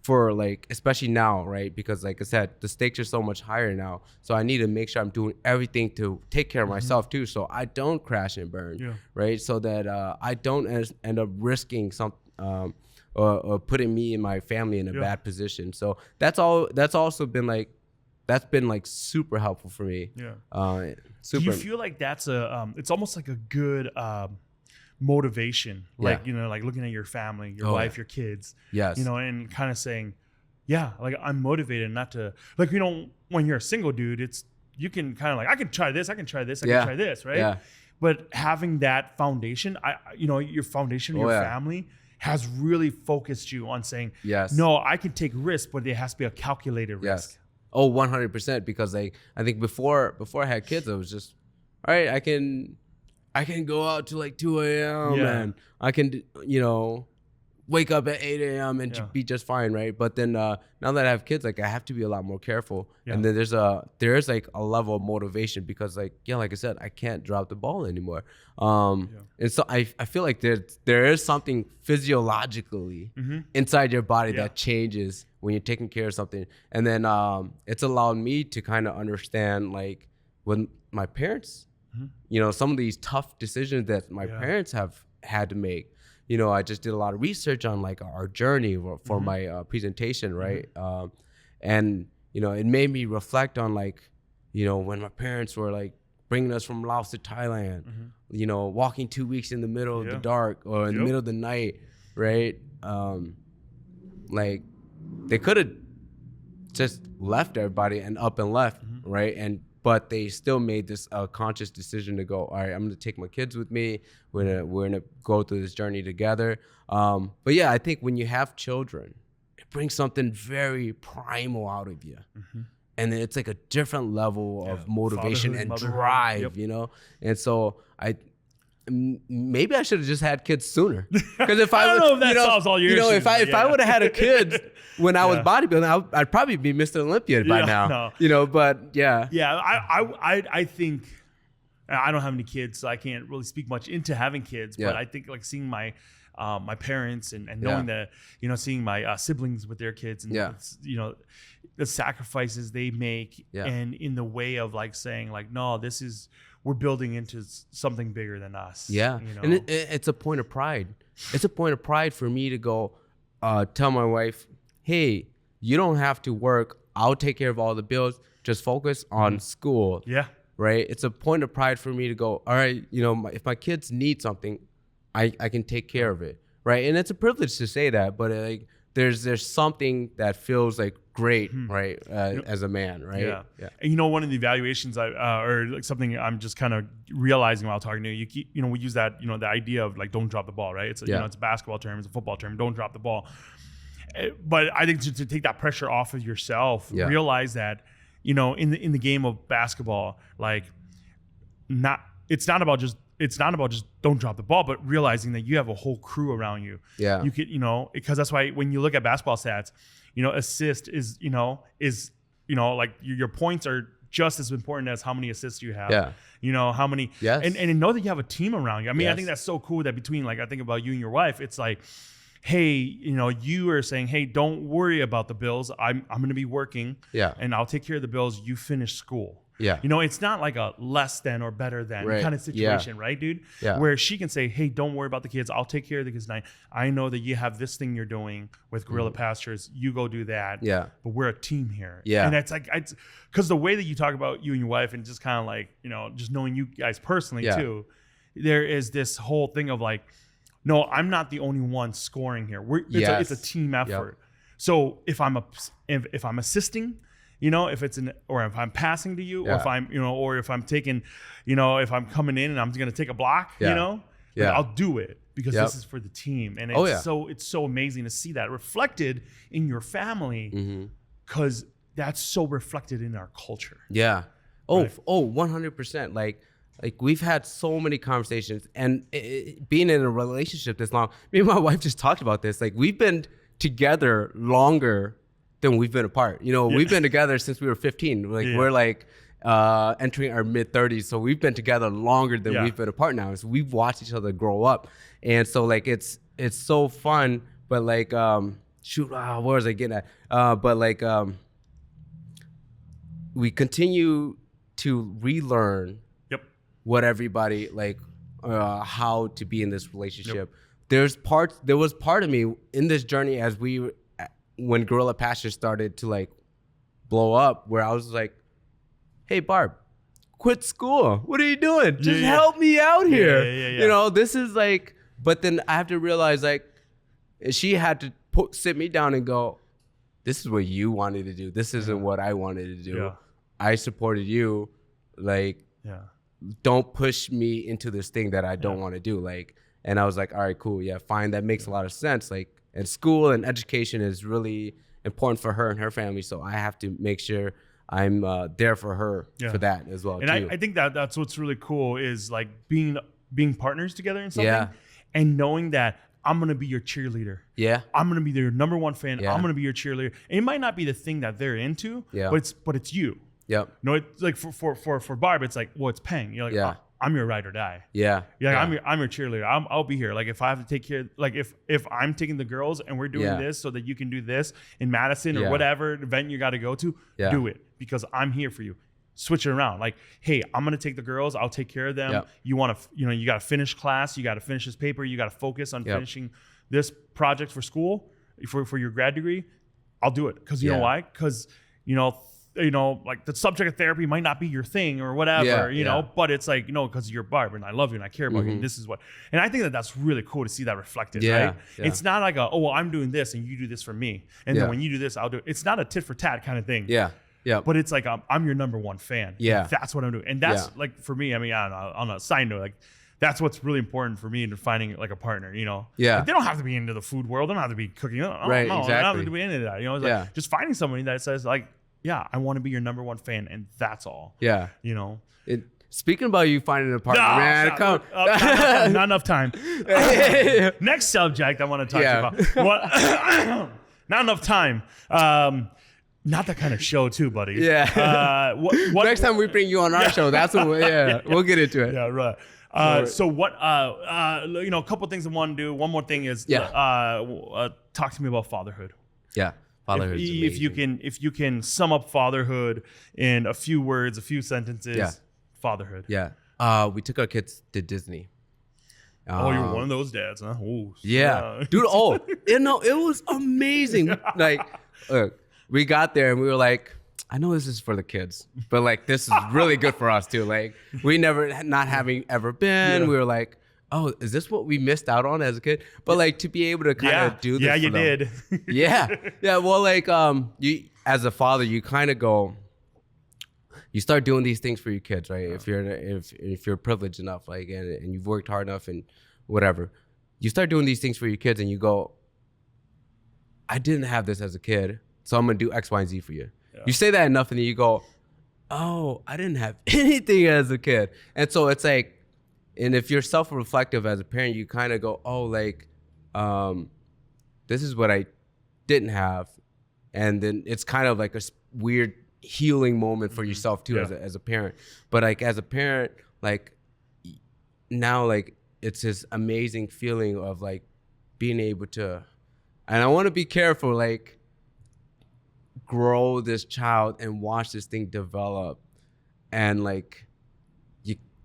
for like, especially now, right? Because like I said, the stakes are so much higher now. So I need to make sure I'm doing everything to take care of myself too, so I don't crash and burn, right? So that I don't end up risking some or putting me and my family in a bad position. So that's also been like, that's been like super helpful for me. Yeah. Super. Do you feel like that's it's almost like a good motivation, like like looking at your family, your wife, your kids, yes, and kind of saying, like I'm motivated not to, like, when you're a single dude, it's, you can kind of like, I can try this, I can try this, right? Yeah. But having that foundation, your foundation, your family has really focused you on saying, yes, no, I can take risks, but it has to be a calculated risk. Oh, 100%. Because like, I think before I had kids, I was just, all right, I can go out to like 2 a.m. and I can, wake up at 8 a.m. and be just fine, right? But then now that I have kids, like I have to be a lot more careful. And then there is like a level of motivation, because like, like I said, I can't drop the ball anymore. And so I feel like there is something physiologically inside your body that changes when you're taking care of something. And then it's allowed me to kind of understand, like, when my parents, some of these tough decisions that my parents have had to make. I just did a lot of research on like our journey for my presentation, right? And it made me reflect on like, when my parents were like bringing us from Laos to Thailand, walking 2 weeks in the middle of the dark or in the middle of the night, right? Like they could have just left everybody and up and left, right? But they still made this conscious decision to go, all right, I'm going to take my kids with me. We're gonna go through this journey together. But yeah, I think when you have children, it brings something very primal out of you. And it's like a different level of motivation and drive, And so maybe I should have just had kids sooner. Because if I don't know if that solves all your issues. If I would have had a kid when I was bodybuilding, I'd probably be Mr. Olympia by now. No. But I think, I don't have any kids, so I can't really speak much into having kids. But I think like seeing my my parents and knowing that, seeing my siblings with their kids and the sacrifices they make, and in the way of like saying like, no, we're building into something bigger than us. And it's a point of pride. It's a point of pride for me to go tell my wife, hey, you don't have to work. I'll take care of all the bills. Just focus on school. Right? It's a point of pride for me to go, all right, if my kids need something, I can take care of it. Right? And it's a privilege to say that, but like there's something that feels like great, right? As a man, right? And one of the evaluations or like something I'm just kind of realizing while talking to you, we use that, the idea of like, don't drop the ball, right? It's it's a basketball term, it's a football term, don't drop the ball. But I think to take that pressure off of yourself, realize that, in the game of basketball, like it's not about just don't drop the ball, but realizing that you have a whole crew around you. You could, because that's why when you look at basketball stats, assist is like your points are just as important as how many assists you have. How many, and know that you have a team around you. I mean, I think that's so cool that between, like, I think about you and your wife, it's like, hey, you are saying, hey, don't worry about the bills. I'm going to be working and I'll take care of the bills. You finish school. Yeah. You know, it's not like a less than or better than kind of situation, right, dude? Yeah. Where she can say, hey, don't worry about the kids. I'll take care of the kids tonight. I know that you have this thing you're doing with Guerrilla Pastures. You go do that. Yeah. But we're a team here. Yeah. And it's like, because the way that you talk about you and your wife and just kind of like, you know, just knowing you guys personally too, there is this whole thing of like, no, I'm not the only one scoring here. It's a team effort. Yep. So if I'm assisting, you know, if I'm passing to you, or if I'm, you know, or if I'm taking, you know, if I'm coming in and I'm going to take a block, you know, like I'll do it because this is for the team. And it's so amazing to see that reflected in your family, because that's so reflected in our culture. Yeah. Oh, 100%. Like we've had so many conversations, and being in a relationship this long, me and my wife just talked about this. Like we've been together longer than we've been apart. You know, we've been together since we were 15. Like we're like entering our mid 30s. So we've been together longer than we've been apart now. So we've watched each other grow up. And so like, it's so fun, but like, what was I getting at? But like, we continue to relearn what everybody like, how to be in this relationship. There was part of me in this journey when Guerrilla Pastures started to like blow up, where I was like, hey Barb, quit school. What are you doing? Just help me out here. You know, this is like, but then I have to realize like, she had to sit me down and go, this is what you wanted to do. This isn't what I wanted to do. I supported you. Like, don't push me into this thing that I don't want to do. Like, and I was like, all right, cool. Yeah, fine. That makes a lot of sense. Like, and school and education is really important for her and her family. So I have to make sure I'm there for her for that as well. And too. I think that's what's really cool is like being partners together in something and knowing that I'm going to be your cheerleader. Yeah. I'm going to be their number one fan. I'm going to be your cheerleader. And it might not be the thing that they're into, but it's you. Yep. No, it's like for Barb, it's like, well, it's Pheng. You're like, I'm your ride or die. Yeah. I'm your cheerleader. I'll be here. Like if I have to take care, like if I'm taking the girls and we're doing this so that you can do this in Madison or whatever event you got to go to, do it because I'm here for you. Switch it around. Like, hey, I'm gonna take the girls. I'll take care of them. Yep. You want to, you got to finish class. You got to finish this paper. You got to focus on finishing this project for school for your grad degree. I'll do it because you know why? Because like the subject of therapy might not be your thing or whatever, you know, but it's like, because you're Barb and I love you and I care about you. And this is what, and I think that's really cool to see that reflected, right? Yeah. It's not like I'm doing this and you do this for me. And then when you do this, I'll do it. It's not a tit for tat kind of thing. Yeah. Yeah. But it's like, I'm your number one fan. Yeah. That's what I'm doing. And that's like, for me, I mean, I don't know, on a side note, like that's what's really important for me in finding like a partner, Yeah. Like, they don't have to be into the food world. They don't have to be cooking. Right. Exactly. They don't have to be into that. It's like just finding somebody that says like, I want to be your number one fan, and that's all. Yeah. Speaking about you finding a partner, not enough time. Next subject I want to talk to you about. What? Not enough time. Not that kind of show too, buddy. Yeah. Next time we bring you on our show, that's what we'll get into it. Yeah, right. So what, a couple of things I want to do. One more thing is talk to me about fatherhood. Yeah. If you can sum up fatherhood in a few words, a few sentences, fatherhood. Yeah. We took our kids to Disney. You're one of those dads, huh? Ooh, yeah. Dude, it was amazing. Like, look, we got there and we were like, I know this is for the kids, but like, this is really good for us too. Like, we not having ever been, we were like, oh, is this what we missed out on as a kid? But like to be able to kind of do this. Yeah, you did. Yeah. Well, like you as a father, you kind of go, you start doing these things for your kids, right? If you're privileged enough, like and you've worked hard enough and whatever, you start doing these things for your kids, and you go, I didn't have this as a kid, so I'm gonna do X, Y, and Z for you. Yeah. You say that enough, and then you go, oh, I didn't have anything as a kid, and so it's like. And if you're self-reflective as a parent, you kind of go, oh, like, this is what I didn't have. And then it's kind of like a weird healing moment for yourself too, as a parent. But like, as a parent, like now, like it's this amazing feeling of like being able to, and I want to be careful, like grow this child and watch this thing develop. and like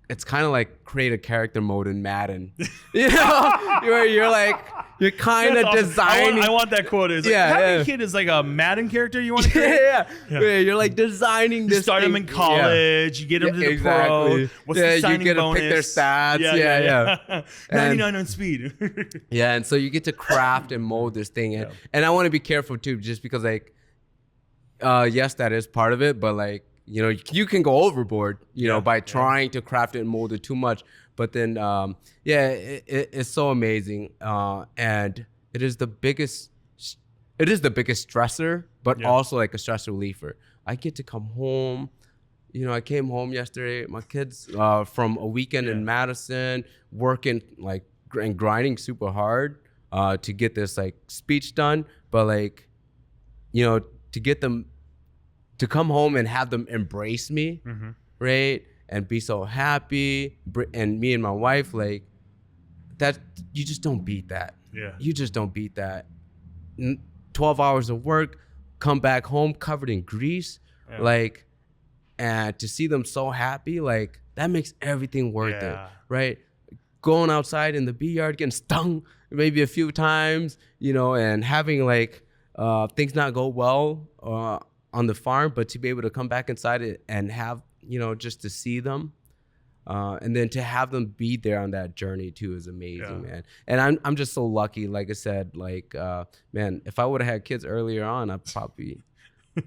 it's kind of like create a character mode in Madden, you know, where you're kind of That's awesome. designing. I want that quote. It's like, having a kid is like a Madden character you want to create. Yeah. You're like designing You this. start them in college. You get them to the pro. What's the signing you get bonus? to pick their stats. Yeah. 99 on speed. Yeah, and so you get to craft and mold this thing, and I want to be careful too, just because like, yes, that is part of it, but like, you know, you can go overboard, you know, by trying to craft it and mold it too much. But then, it's so amazing, and it is the biggest stressor, but also like a stress reliever. I get to come home. You know, I came home yesterday. My kids from a weekend in Madison, working like and grinding super hard to get this like speech done. But like, you know, to get them to come home and have them embrace me, right? And be so happy. And me and my wife, like, that, you just don't beat that. Yeah. You just don't beat that. 12 hours of work, come back home covered in grease, like, and to see them so happy, like, that makes everything worth it, right? Going outside in the bee yard, getting stung maybe a few times, you know, and having like things not go well on the farm, but to be able to come back inside it and have, you know, just to see them, and then to have them be there on that journey too is amazing, man. And I'm just so lucky. Like I said, like, man, if I would have had kids earlier on, I'd probably,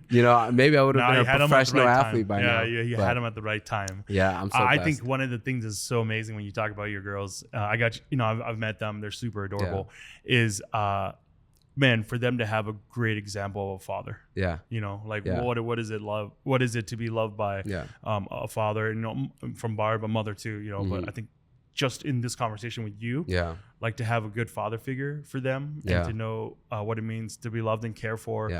you know, maybe I would have been a professional athlete by now. Yeah, you had them at the right time. Yeah, I'm so I blessed. think one of the things that's so amazing when you talk about your girls, I've met them, they're super adorable, is man, for them to have a great example of a father. Yeah. You know, like what is it love? What is it to be loved by a father, you know, from Barb, a mother too, you know, but I think just in this conversation with you, like to have a good father figure for them and to know what it means to be loved and cared for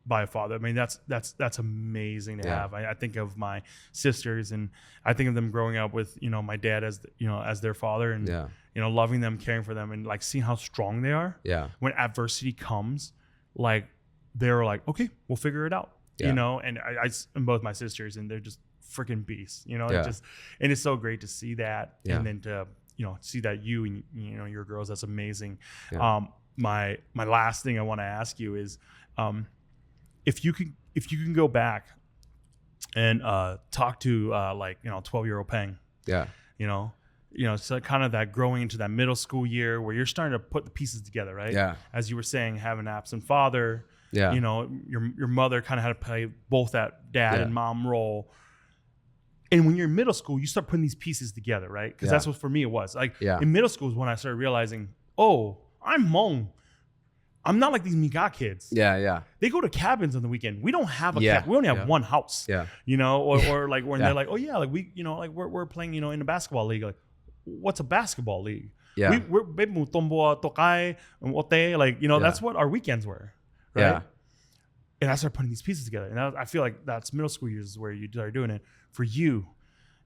by a father. I mean, that's amazing to have. I think of my sisters, and I think of them growing up with, you know, my dad as, you know, as their father, and you know, loving them, caring for them, and like seeing how strong they are. Yeah. When adversity comes, like they're like, okay, we'll figure it out. You know, and I and both my sisters, and they're just freaking beasts. You know, and it's so great to see that, and then to, you know, see that you and, you know, your girls. That's amazing. My last thing I want to ask you is, if you can go back and talk to like, you know, 12-year-old Pheng. You know, so kind of that growing into that middle school year where you're starting to put the pieces together, right? Yeah. As you were saying, have an absent father. Yeah. You know, your mother kind of had to play both that dad and mom role. And when you're in middle school, you start putting these pieces together, right? Because that's what for me it was. Like in middle school is when I started realizing, oh, I'm Hmong. I'm not like these Miga kids. They go to cabins on the weekend. We don't have a cabin. We only have one house. You know, or like when they're like, oh yeah, like we, you know, like we're playing, you know, in a basketball league. Like, what's a basketball league? We're like, you know, that's what our weekends were, right? And I started putting these pieces together, and I feel like that's middle school years is where you start doing it. For you,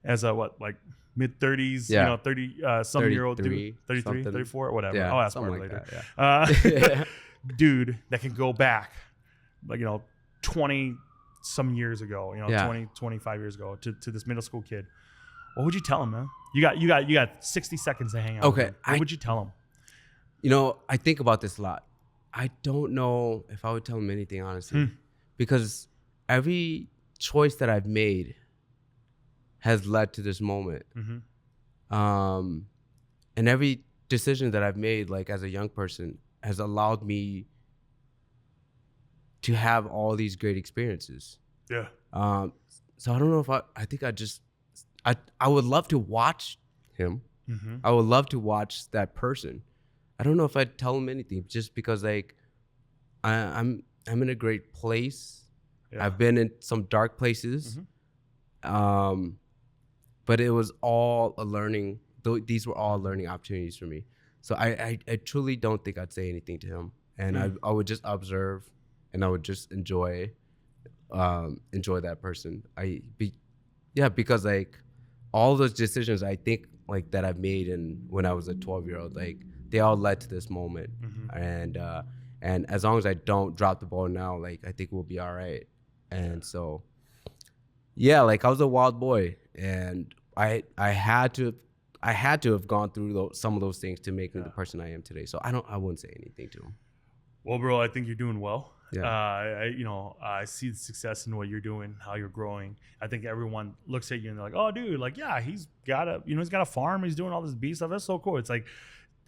as a like mid-30s, you know, 30 some year old dude, 33, 34, whatever. I'll ask Mark later. Dude that can go back, like, you know, 20 some years ago, you know, 20, 25 years ago to this middle school kid. What would you tell him, man? You got 60 seconds to hang out. Okay. What would you tell him? You know, I think about this a lot. I don't know if I would tell him anything, honestly, because every choice that I've made has led to this moment. And every decision that I've made, like as a young person, has allowed me to have all these great experiences. So I don't know if I think I would love to watch him. I would love to watch that person. I don't know if I'd tell him anything, just because like I'm in a great place. I've been in some dark places. But it was all a learning. These were all learning opportunities for me. So I truly don't think I'd say anything to him, and I would just observe, and I would just enjoy that person. Because like all those decisions I think like that I've made when I was a 12-year-old, like they all led to this moment, and as long as I don't drop the ball now, like I think we'll be all right. And so Yeah, like I was a wild boy, and I had to have gone through some of those things to make me the person I am today. So I wouldn't say anything to him. Well, bro, I think you're doing well. Yeah. I see the success in what you're doing, how you're growing. I think everyone looks at you and they're like, "Oh, dude, like, yeah, he's got a farm. He's doing all this bee stuff. That's so cool." It's like,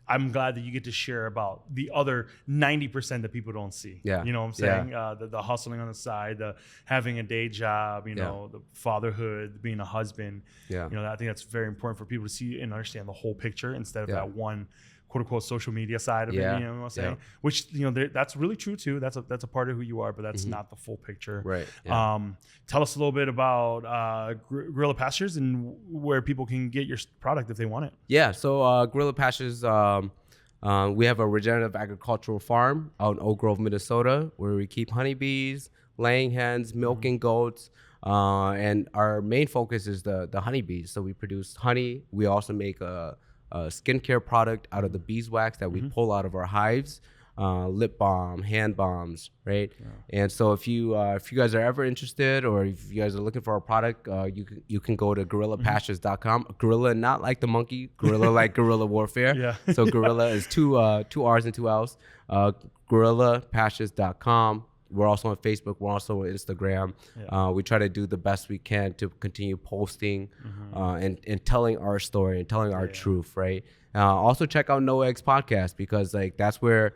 I'm glad that you get to share about the other 90% that people don't see. Yeah. You know what I'm saying? The hustling on the side, the having a day job, the fatherhood, being a husband. Yeah. I think that's very important for people to see and understand the whole picture instead of that one quote unquote social media side of it. You know what I'm saying? Which, that's really true too. That's a part of who you are, but that's not the full picture. Right. Yeah. Tell us a little bit about Guerrilla Pastures and where people can get your product if they want it. Yeah. So Guerrilla Pastures, we have a regenerative agricultural farm out in Oak Grove, Minnesota, where we keep honeybees, laying hens, milking goats. And our main focus is the honeybees. So we produce honey. We also make a skincare product out of the beeswax that we pull out of our hives, lip balm, hand balms, right? Yeah. And so if you guys are ever interested, or if you guys are looking for a product, you can go to GuerrillaPastures.com. Gorilla, not like the monkey, gorilla like guerrilla warfare. Yeah. So gorilla is two R's and two L's. GuerrillaPastures.com. We're also on Facebook. We're also on Instagram. Yeah. We try to do the best we can to continue posting and telling our story and telling our truth, right? Also check out No Eggs Podcast, because like that's where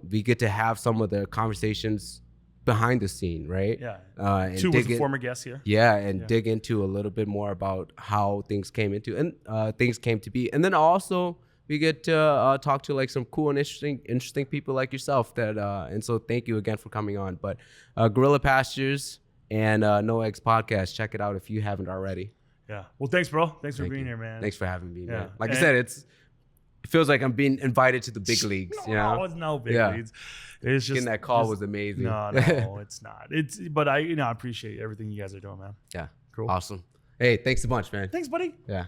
we get to have some of the conversations behind the scene, right? Yeah. And Two was a former guest here. Yeah, and dig into a little bit more about how things came to be, and then also we get to talk to like some cool and interesting people like yourself. And so thank you again for coming on. But Guerrilla Pastures and No Eggs Podcast, check it out if you haven't already. Yeah. Well, thanks, bro. Thanks for being here, man. Thanks for having me, man. Like I said, it feels like I'm being invited to the big leagues. No, it's no big leagues. It's just getting that call was amazing. No, it's not. But I appreciate everything you guys are doing, man. Yeah. Cool. Awesome. Hey, thanks a bunch, man. Thanks, buddy. Yeah.